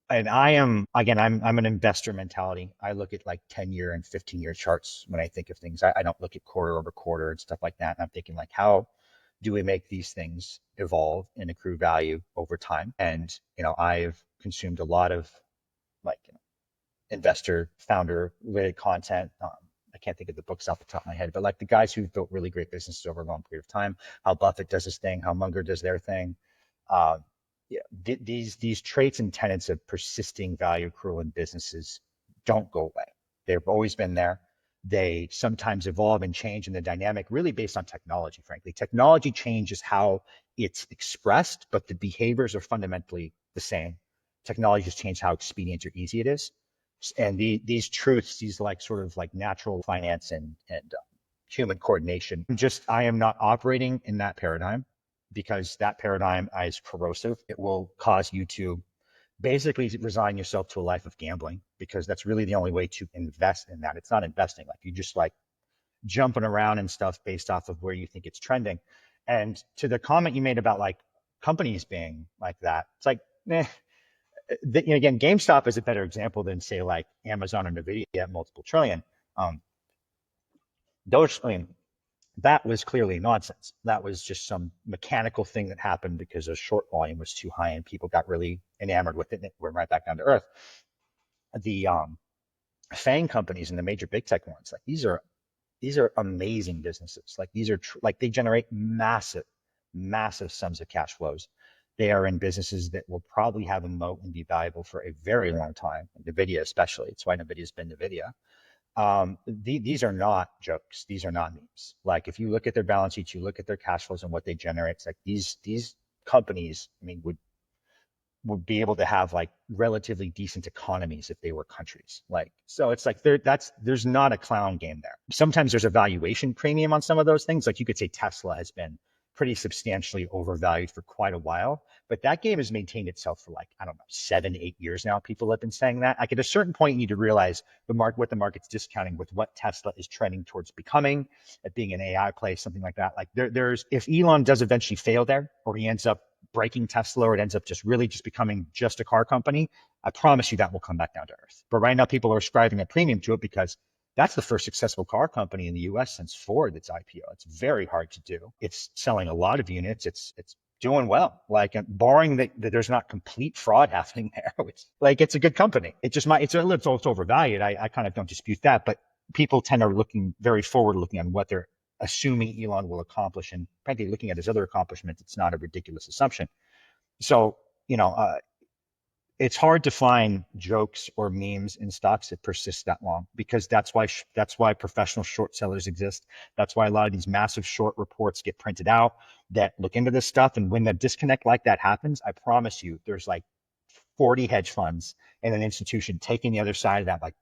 S3: And I'm an investor mentality. I look at like 10-year and 15-year charts when I think of things. I don't look at quarter over quarter and stuff like that. And I'm thinking, like, how do we make these things evolve and accrue value over time? And I've consumed a lot of, like, investor, founder related content. I can't think of the books off the top of my head, but like the guys who've built really great businesses over a long period of time, how Buffett does his thing, how Munger does their thing. Uh, yeah, these traits and tenets of persisting value accrual in businesses don't go away. They've always been there. They sometimes evolve and change in the dynamic, really based on technology, frankly. Technology changes how it's expressed, but the behaviors are fundamentally the same. Technology has changed how expedient or easy it is. And these truths, these like sort of like natural finance and human coordination, I am not operating in that paradigm because that paradigm is corrosive. It will cause you to basically resign yourself to a life of gambling because that's really the only way to invest in that. It's not investing. Like you just like jumping around and stuff based off of where you think it's trending. And to the comment you made about like companies being like that, it's like, again, GameStop is a better example than say like Amazon or Nvidia at multiple trillion. I mean, that was clearly nonsense. That was just some mechanical thing that happened because the short volume was too high and people got really enamored with it and it went right back down to earth. The FANG companies and the major big tech ones, like these are amazing businesses. Like these are like they generate massive sums of cash flows. They are in businesses that will probably have a moat and be valuable for a very long time. NVIDIA especially. It's why NVIDIA's been NVIDIA. These are not jokes. These are not memes. Like if you look at their balance sheets, you look at their cash flows and what they generate, it's like these companies, I mean, would be able to have like relatively decent economies if they were countries. Like, so it's like there's not a clown game there. Sometimes there's a valuation premium on some of those things. Like you could say Tesla has been pretty substantially overvalued for quite a while, but that game has maintained itself for like, I don't know, 7-8 years now. People have been saying that. Like at a certain point, you need to realize what the market's discounting with what Tesla is trending towards becoming, at being an AI play, something like that. Like there's, if Elon does eventually fail there, or he ends up breaking Tesla, or it ends up just really just becoming just a car company, I promise you that will come back down to earth. But right now people are ascribing a premium to it because that's the first successful car company in the US since Ford that's IPO. It's very hard to do. It's selling a lot of units. It's doing well. Like barring that there's not complete fraud happening there. It's like it's a good company. It just might it's overvalued. I kind of don't dispute that, but people tend to looking very forward looking on what they're assuming Elon will accomplish, and frankly, looking at his other accomplishments, it's not a ridiculous assumption. So, it's hard to find jokes or memes in stocks that persist that long because that's why professional short sellers exist. That's why a lot of these massive short reports get printed out that look into this stuff. And when the disconnect like that happens, I promise you, there's like 40 hedge funds and an institution taking the other side of that, like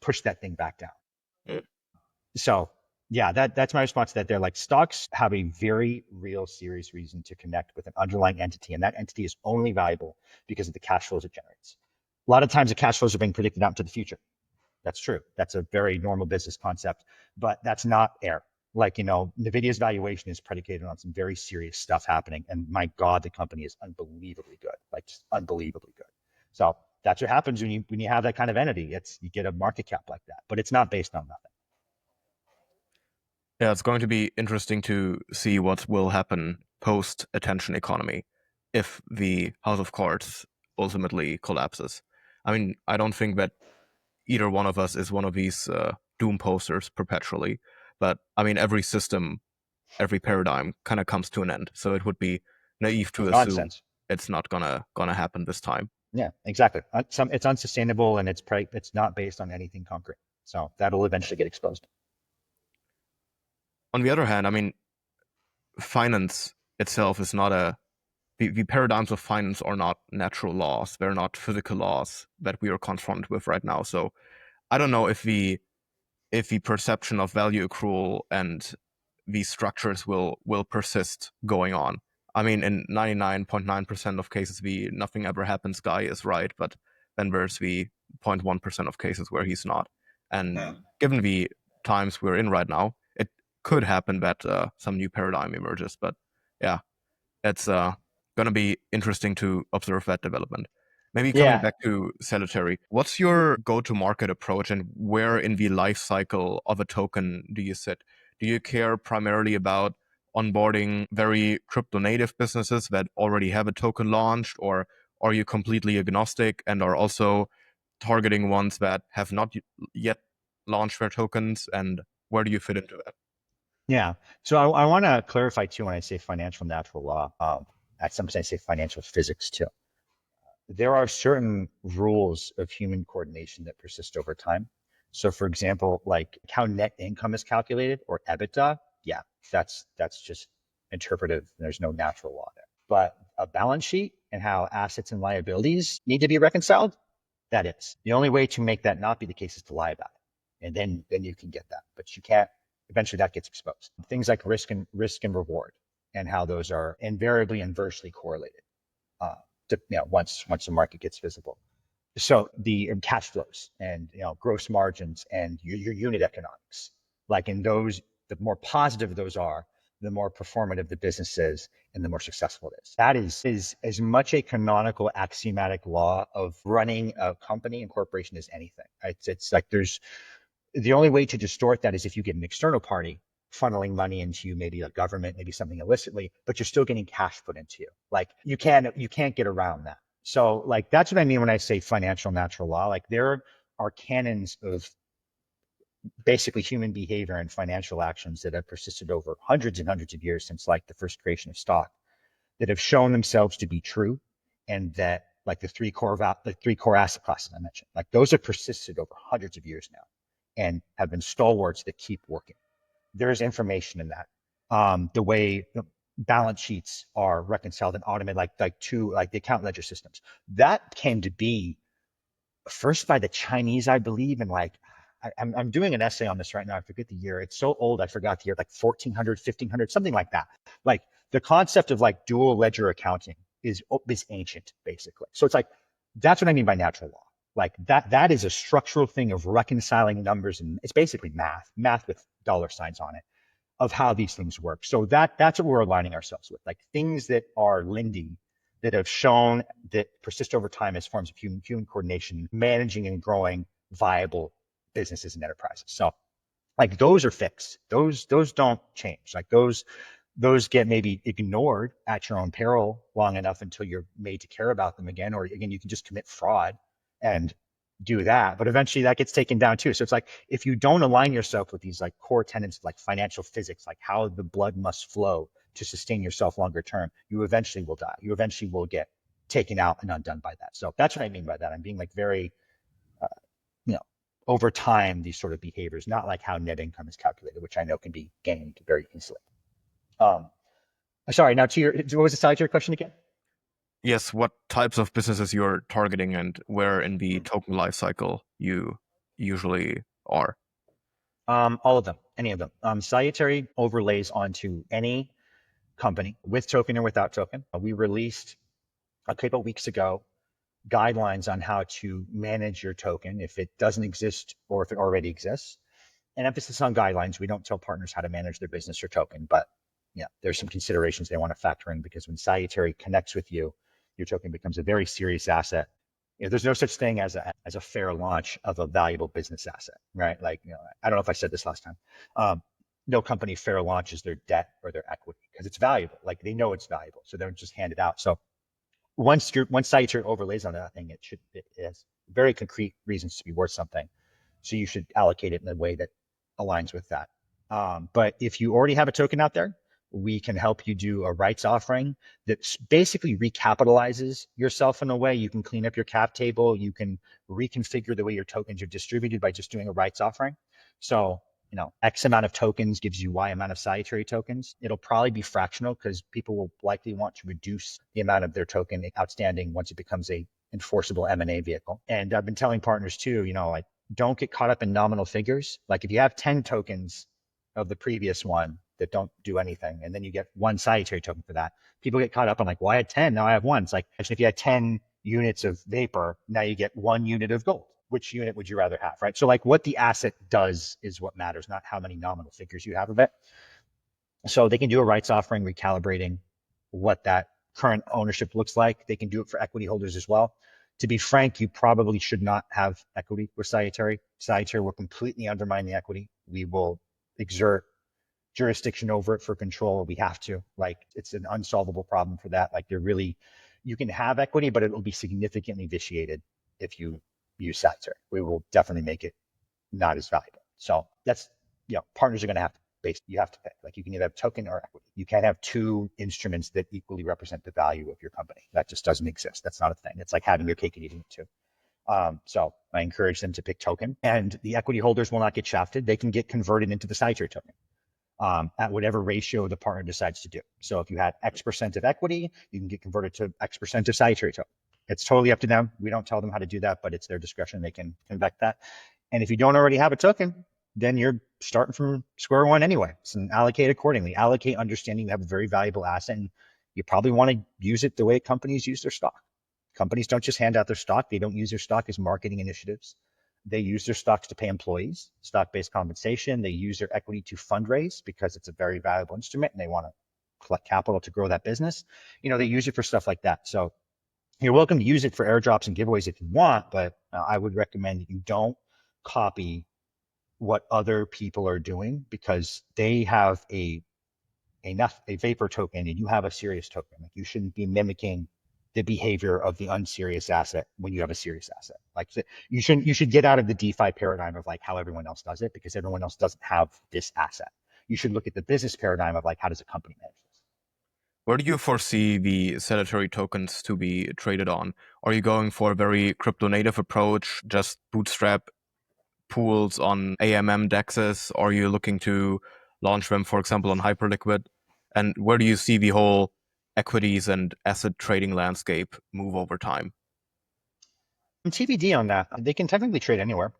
S3: push that thing back down. Mm. So yeah, that's my response to that. They're like stocks have a very real, serious reason to connect with an underlying entity, and that entity is only valuable because of the cash flows it generates. A lot of times the cash flows are being predicted out into the future. That's true. That's a very normal business concept, but that's not air. Like, NVIDIA's valuation is predicated on some very serious stuff happening. And my God, the company is unbelievably good, like just unbelievably good. So that's what happens when you have that kind of entity. You get a market cap like that, but it's not based on nothing.
S2: Yeah, it's going to be interesting to see what will happen post-attention economy if the House of Cards ultimately collapses. I mean, I don't think that either one of us is one of these doom posters perpetually, but I mean, every system, every paradigm kind of comes to an end. So it would be naive to assume it's not gonna happen this time.
S3: Yeah, exactly. It's unsustainable and it's not based on anything concrete. So that'll eventually get exposed.
S2: On the other hand, I mean, finance itself is not the paradigms of finance are not natural laws. They're not physical laws that we are confronted with right now. So I don't know if the perception of value accrual and these structures will persist going on. I mean, in 99.9% of cases, the nothing ever happens guy is right, but then there's the 0.1% of cases where he's not. And given the times we're in right now, it could happen that some new paradigm emerges. But yeah, it's going to be interesting to observe that development. Maybe coming back to Salutary, what's your go-to-market approach and where in the life cycle of a token do you sit? Do you care primarily about onboarding very crypto-native businesses that already have a token launched, or are you completely agnostic and are also targeting ones that have not yet launched their tokens, and where do you fit into that?
S3: Yeah. So I want to clarify too when I say financial natural law. Sometimes I say financial physics too. There are certain rules of human coordination that persist over time. So for example, like how net income is calculated or EBITDA, yeah, that's just interpretive. There's no natural law there. But a balance sheet and how assets and liabilities need to be reconciled, that is. The only way to make that not be the case is to lie about it. And then you can get that. But you can't, eventually that gets exposed. Things like risk and reward and how those are invariably inversely correlated. Once the market gets visible. So the cash flows and gross margins and your unit economics, like in those, the more positive those are, the more performative the business is and the more successful it is. That is as much a canonical axiomatic law of running a company and corporation as anything. It's like the only way to distort that is if you get an external party funneling money into you, maybe a government, maybe something illicitly, but you're still getting cash put into you. Like you can't get around that. So like that's what I mean when I say financial natural law. Like there are canons of basically human behavior and financial actions that have persisted over hundreds and hundreds of years since like the first creation of stock that have shown themselves to be true, and that like the three core asset classes I mentioned, like those have persisted over hundreds of years now and have been stalwarts that keep working. There's information in that. The way balance sheets are reconciled and automated, like the account ledger systems, that came to be first by the Chinese, I believe, and like I'm doing an essay on this right now. I forget the year. It's so old, I forgot the year, like 1400, 1500, something like that. Like the concept of like dual ledger accounting is ancient, basically. So it's like, that's what I mean by natural law. Like that is a structural thing of reconciling numbers, and it's basically math with dollar signs on it, of how these things work. So that's what we're aligning ourselves with, like things that are Lindy, that have shown that persist over time as forms of human coordination, managing and growing viable businesses and enterprises. So like those are fixed. Those don't change. Like those get maybe ignored at your own peril long enough until you're made to care about them again. Or again, you can just commit fraud and do that, but eventually that gets taken down too. So it's like, if you don't align yourself with these like core tenets of like financial physics, like how the blood must flow to sustain yourself longer term, you eventually will die. You eventually will get taken out and undone by that. So that's what I mean by that. I'm being like very, uh, you know, over time, these sort of behaviors, not like how net income is calculated, which I know can be gained very easily. Sorry, now what was the side to your question again?
S2: Yes, what types of businesses you're targeting and where in the token lifecycle you usually are?
S3: All of them, any of them. Salutary overlays onto any company with token or without token. We released a couple of weeks ago guidelines on how to manage your token if it doesn't exist or if it already exists. An emphasis on guidelines. We don't tell partners how to manage their business or token, but yeah, there's some considerations they want to factor in, because when Salutary connects with you, your token becomes a very serious asset. There's no such thing as a fair launch of a valuable business asset, right? Like, I don't know if I said this last time. No company fair launches their debt or their equity because it's valuable. Like they know it's valuable, so they don't just hand it out. So once Salutary overlays on that thing, it has very concrete reasons to be worth something. So you should allocate it in a way that aligns with that. But if you already have a token out there, we can help you do a rights offering that basically recapitalizes yourself in a way. You can clean up your cap table. You can reconfigure the way your tokens are distributed by just doing a rights offering. So, X amount of tokens gives you Y amount of Salutary tokens. It'll probably be fractional because people will likely want to reduce the amount of their token outstanding once it becomes a enforceable M&A vehicle. And I've been telling partners too, like, don't get caught up in nominal figures. Like if you have 10 tokens of the previous one that don't do anything, and then you get one Salutary token for that, people get caught up on like, well, I had 10, now I have one. It's like, actually, if you had 10 units of vapor, now you get 1 unit of gold. Which unit would you rather have, right? So like what the asset does is what matters, not how many nominal figures you have of it. So they can do a rights offering, recalibrating what that current ownership looks like. They can do it for equity holders as well. To be frank, you probably should not have equity with Salutary. Salutary will completely undermine the equity. We will exert jurisdiction over it for control. We have to. Like, it's an unsolvable problem for that. Like, you can have equity, but it will be significantly vitiated if you use Salutary. We will definitely make it not as valuable. So that's, partners are going to have to you have to pay. Like you can either have token or equity. You can't have two instruments that equally represent the value of your company. That just doesn't exist. That's not a thing. It's like having your cake and eating it too. So I encourage them to pick token, and the equity holders will not get shafted. They can get converted into the Salutary token at whatever ratio the partner decides to do. So if you had X% of equity, you can get converted to X% of Salutary token. It's totally up to them. We don't tell them how to do that, but it's their discretion. They can convect that. And if you don't already have a token, then you're starting from square one anyway. So allocate accordingly. Allocate understanding you have a very valuable asset, and you probably want to use it the way companies use their stock. Companies don't just hand out their stock. They don't use their stock as marketing initiatives. They use their stocks to pay employees, stock-based compensation. They use their equity to fundraise because it's a very valuable instrument and they want to collect capital to grow that business. They use it for stuff like that. So you're welcome to use it for airdrops and giveaways if you want, but I would recommend that you don't copy what other people are doing, because they have a vapor token and you have a serious token. Like, you shouldn't be mimicking the behavior of the unserious asset when you have a serious asset. Like, you should get out of the DeFi paradigm of like how everyone else does it, because everyone else doesn't have this asset. You should look at the business paradigm of like, how does a company manage this?
S2: Where do you foresee the Salutary tokens to be traded on? Are you going for a very crypto native approach, just bootstrap pools on AMM dexes? Or are you looking to launch them, for example, on Hyperliquid? And where do you see the whole equities and asset trading landscape move over time?
S3: TBD on that. They can technically trade anywhere.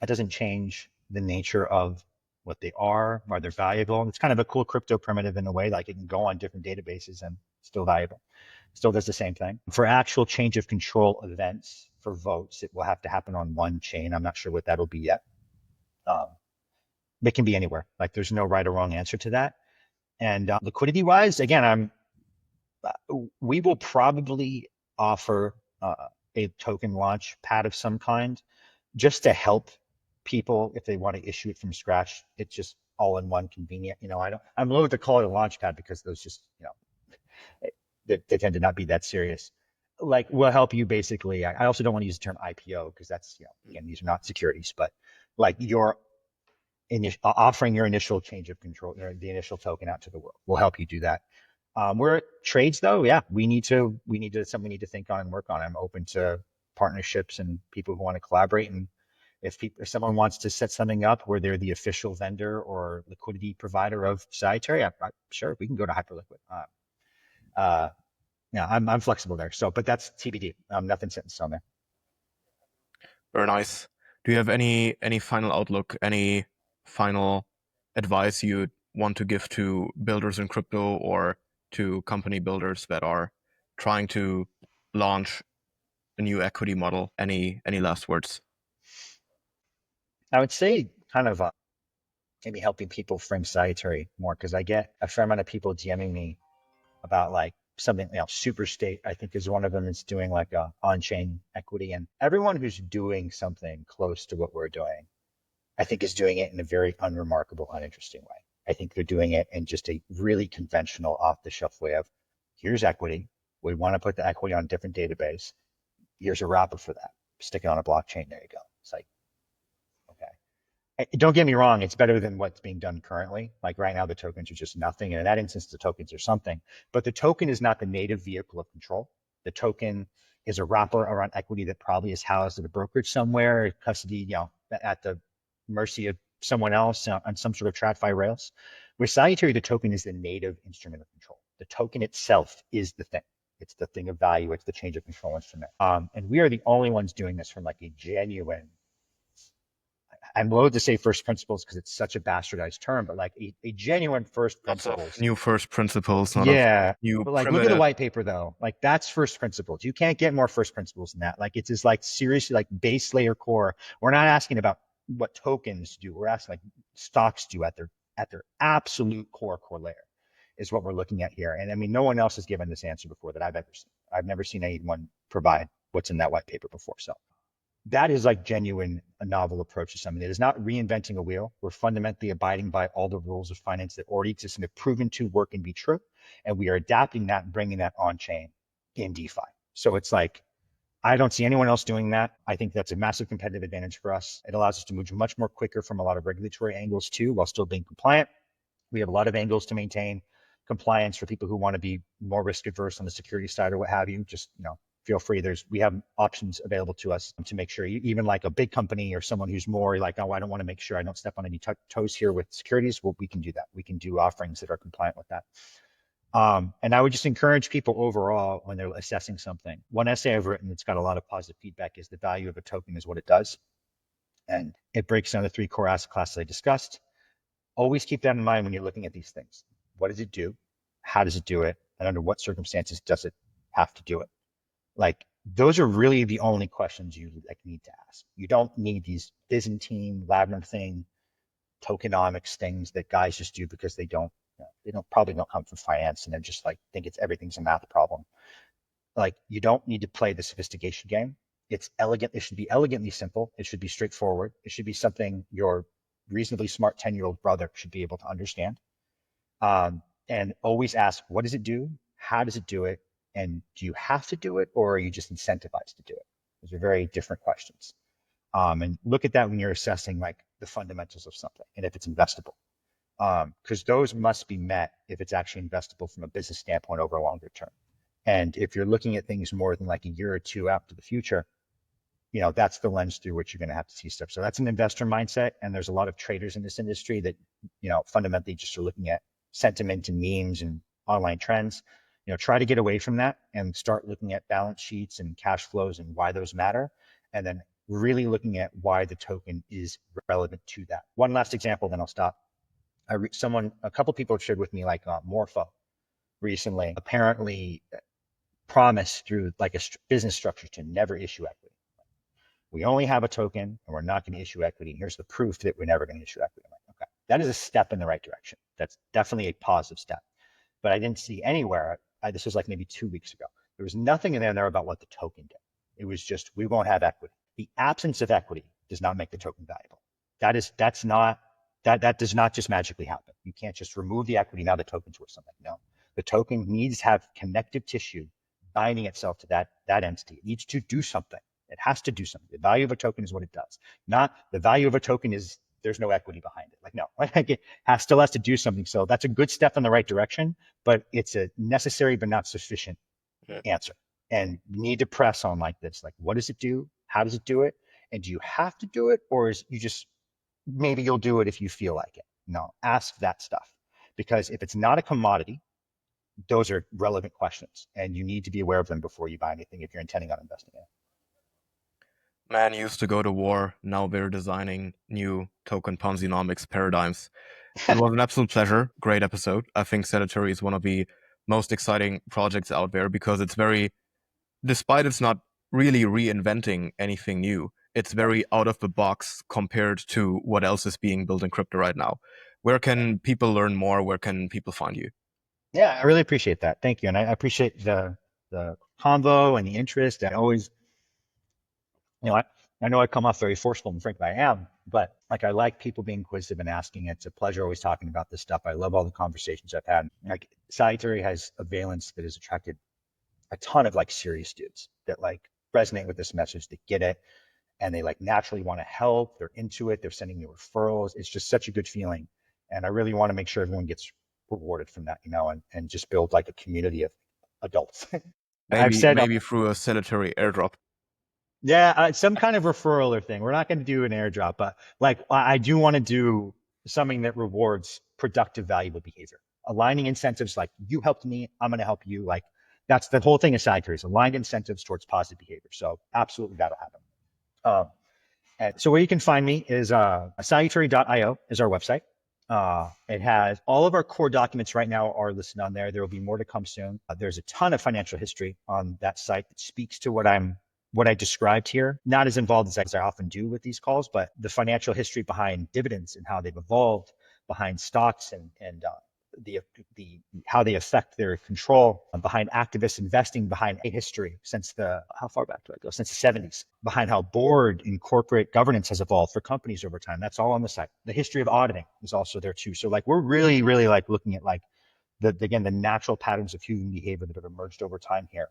S3: That doesn't change the nature of what they are, why they're valuable. It's kind of a cool crypto primitive in a way, like it can go on different databases and still valuable. Still does the same thing. For actual change of control events for votes, it will have to happen on one chain. I'm not sure what that'll be yet. It can be anywhere. Like, there's no right or wrong answer to that. And liquidity wise, again, we will probably offer a token launch pad of some kind, just to help people if they want to issue it from scratch. It's just all in one, convenient. I'm loath to call it a launch pad because those just, they tend to not be that serious. Like, we'll help you basically. I also don't want to use the term IPO because that's, again, these are not securities, but like you're offering your initial change of control, the initial token out to the world. We'll help you do that. Where it trades though, yeah, we need to something we need to think on and work on. I'm open to partnerships and people who want to collaborate. And if someone wants to set something up where they're the official vendor or liquidity provider of Salutary, sure, we can go to Hyperliquid. Yeah, I'm flexible there. So, but that's TBD. Nothing set in stone there.
S2: Very nice. Do you have any final outlook, any final advice you want to give to builders in crypto or to company builders that are trying to launch a new equity model? Any last words?
S3: I would say kind of maybe helping people frame Salutary more, because I get a fair amount of people DMing me about like something, Superstate, I think, is one of them. It's doing like a on-chain equity, and everyone who's doing something close to what we're doing, I think, is doing it in a very unremarkable, uninteresting way. I think they're doing it in just a really conventional, off-the-shelf way of, here's equity. We want to put the equity on a different database. Here's a wrapper for that. Stick it on a blockchain. There you go. It's like, okay. Don't get me wrong. It's better than what's being done currently. Like right now, the tokens are just nothing. And in that instance, the tokens are something. But the token is not the native vehicle of control. The token is a wrapper around equity that probably is housed at a brokerage somewhere, custody, at the mercy of someone else on some sort of TradFi rails. With Salutary, the token is the native instrument of control. The token itself is the thing. It's the thing of value. It's the change of control instrument. And we are the only ones doing this from like a genuine, I'm loath to say first principles because it's such a bastardized term, but like a genuine first principles.
S2: New first principles, not new
S3: but like,
S2: primitive.
S3: look at the white paper though. Like, that's first principles. You can't get more first principles than that. Like, it's just like seriously like base layer core. We're not asking about what tokens do. We're asking like stocks do at their absolute core layer is what we're looking at here. And I mean, no one else has given this answer before that I've ever seen. I've never seen anyone provide what's in that white paper before. So that is like genuine, a novel approach to something. It is not reinventing a wheel. We're fundamentally abiding by all the rules of finance that already exist and have proven to work and be true. And we are adapting that and bringing that on chain in DeFi. So it's like, I don't see anyone else doing that. I think that's a massive competitive advantage for us. It allows us to move much more quicker from a lot of regulatory angles too, while still being compliant. We have a lot of angles to maintain compliance for people who want to be more risk adverse on the security side or what have you. Just, feel free. We have options available to us to make sure, even like a big company or someone who's more like, oh, I don't want to make sure I don't step on any toes here with securities. Well, we can do that. We can do offerings that are compliant with that. And I would just encourage people overall when they're assessing something. One essay I've written that's got a lot of positive feedback is the value of a token is what it does. And it breaks down the 3 core asset classes I discussed. Always keep that in mind when you're looking at these things. What does it do? How does it do it? And under what circumstances does it have to do it? Like, those are really the only questions you need to ask. You don't need these Byzantine, labyrinthine, tokenomics things that guys just do because they probably don't come from finance and they're just like, think everything's a math problem. Like, you don't need to play the sophistication game. It's elegant. It should be elegantly simple. It should be straightforward. It should be something your reasonably smart 10-year-old brother should be able to understand. And always ask, what does it do? How does it do it? And do you have to do it, or are you just incentivized to do it? Those are very different questions. And look at that when you're assessing like the fundamentals of something and if it's investable. Because those must be met if it's actually investable from a business standpoint over a longer term. And if you're looking at things more than like a year or two out to the future, that's the lens through which you're going to have to see stuff. So that's an investor mindset. And there's a lot of traders in this industry that, fundamentally just are looking at sentiment and memes and online trends. Try to get away from that and start looking at balance sheets and cash flows and why those matter. And then really looking at why the token is relevant to that. One last example, then I'll stop. A couple people shared with me like Morpho recently apparently promised through like a business structure to never issue equity. We only have a token and we're not going to issue equity. And here's the proof that we're never going to issue equity. I'm like, okay, that is a step in the right direction. That's definitely a positive step. But I didn't see anywhere, this was like maybe 2 weeks ago, there was nothing in there about what the token did. It was just, we won't have equity. The absence of equity does not make the token valuable. That does not just magically happen. You can't just remove the equity, now the token's worth something. No, the token needs to have connective tissue binding itself to that entity. It needs to do something. It has to do something. The value of a token is what it does. Not the value of a token is there's no equity behind it. Like, no, it still has to do something. So that's a good step in the right direction, but it's a necessary but not sufficient answer. And you need to press on like this. Like, what does it do? How does it do it? And do you have to do it? Or is you just, maybe you'll do it if you feel like it? No, ask that stuff. Because if it's not a commodity, those are relevant questions and you need to be aware of them before you buy anything if you're intending on investing in it.
S2: Man used to go to war. Now we're designing new token Ponzi-nomics paradigms. It was an absolute pleasure. Great episode. I think Salutary is one of the most exciting projects out there because it's despite it's not really reinventing anything new, it's very out of the box compared to what else is being built in crypto right now. Where can people learn more? Where can people find you?
S3: Yeah, I really appreciate that. Thank you. And I appreciate the convo and the interest. I always, I know I come off very forceful, and frankly, I am, but like I like people being inquisitive and asking. It's a pleasure always talking about this stuff. I love all the conversations I've had. Like, Salutary has a valence that has attracted a ton of like serious dudes that like resonate with this message, that get it, and they like naturally want to help. They're into it. They're sending me referrals. It's just such a good feeling. And I really want to make sure everyone gets rewarded from that, and just build like a community of adults.
S2: Maybe through a Salutary airdrop.
S3: Yeah, some kind of referral or thing. We're not going to do an airdrop, but like I do want to do something that rewards productive, valuable behavior. Aligning incentives, like you helped me, I'm going to help you. Like that's the whole thing of Salutary, is aligned incentives towards positive behavior. So absolutely that'll happen. And so where you can find me is salutary.io is our website. It has all of our core documents right now are listed on there. There will be more to come soon. There's a ton of financial history on that site that speaks to what I described here. Not as involved as I often do with these calls, but the financial history behind dividends and how they've evolved, behind stocks and how they affect their control, behind activist investing, behind a history since how far back do I go? Since the 70s, behind how board and corporate governance has evolved for companies over time. That's all on the site. The history of auditing is also there too. So like we're really, really like looking at like the natural patterns of human behavior that have emerged over time here.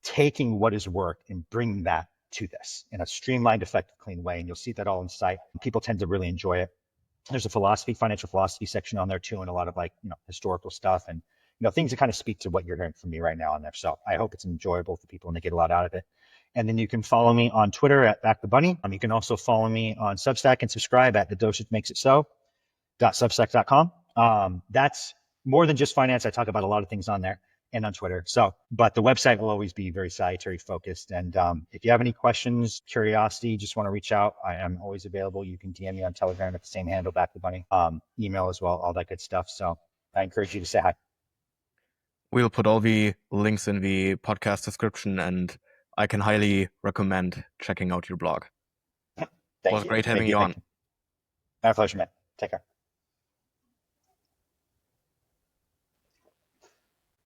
S3: taking what has worked and bringing that to this in a streamlined, effective, clean way. And you'll see that all in sight. People tend to really enjoy it. There's a financial philosophy section on there too, and a lot of historical stuff and things that kind of speak to what you're hearing from me right now on there. So I hope it's enjoyable for people and they get a lot out of it. And then you can follow me on Twitter at Back the Bunny. You can also follow me on Substack and subscribe at thedosage.substack.com. That's more than just finance. I talk about a lot of things on there and on Twitter. So, but the website will always be very Salutary focused. And if you have any questions, curiosity, just want to reach out, I am always available. You can DM me on Telegram at the same handle, Back the Bunny, email as well, all that good stuff. So I encourage you to say hi.
S2: We'll put all the links in the podcast description, and I can highly recommend checking out your blog.
S3: Thank
S2: It was
S3: you.
S2: great having you on.
S3: My pleasure, man. Take care.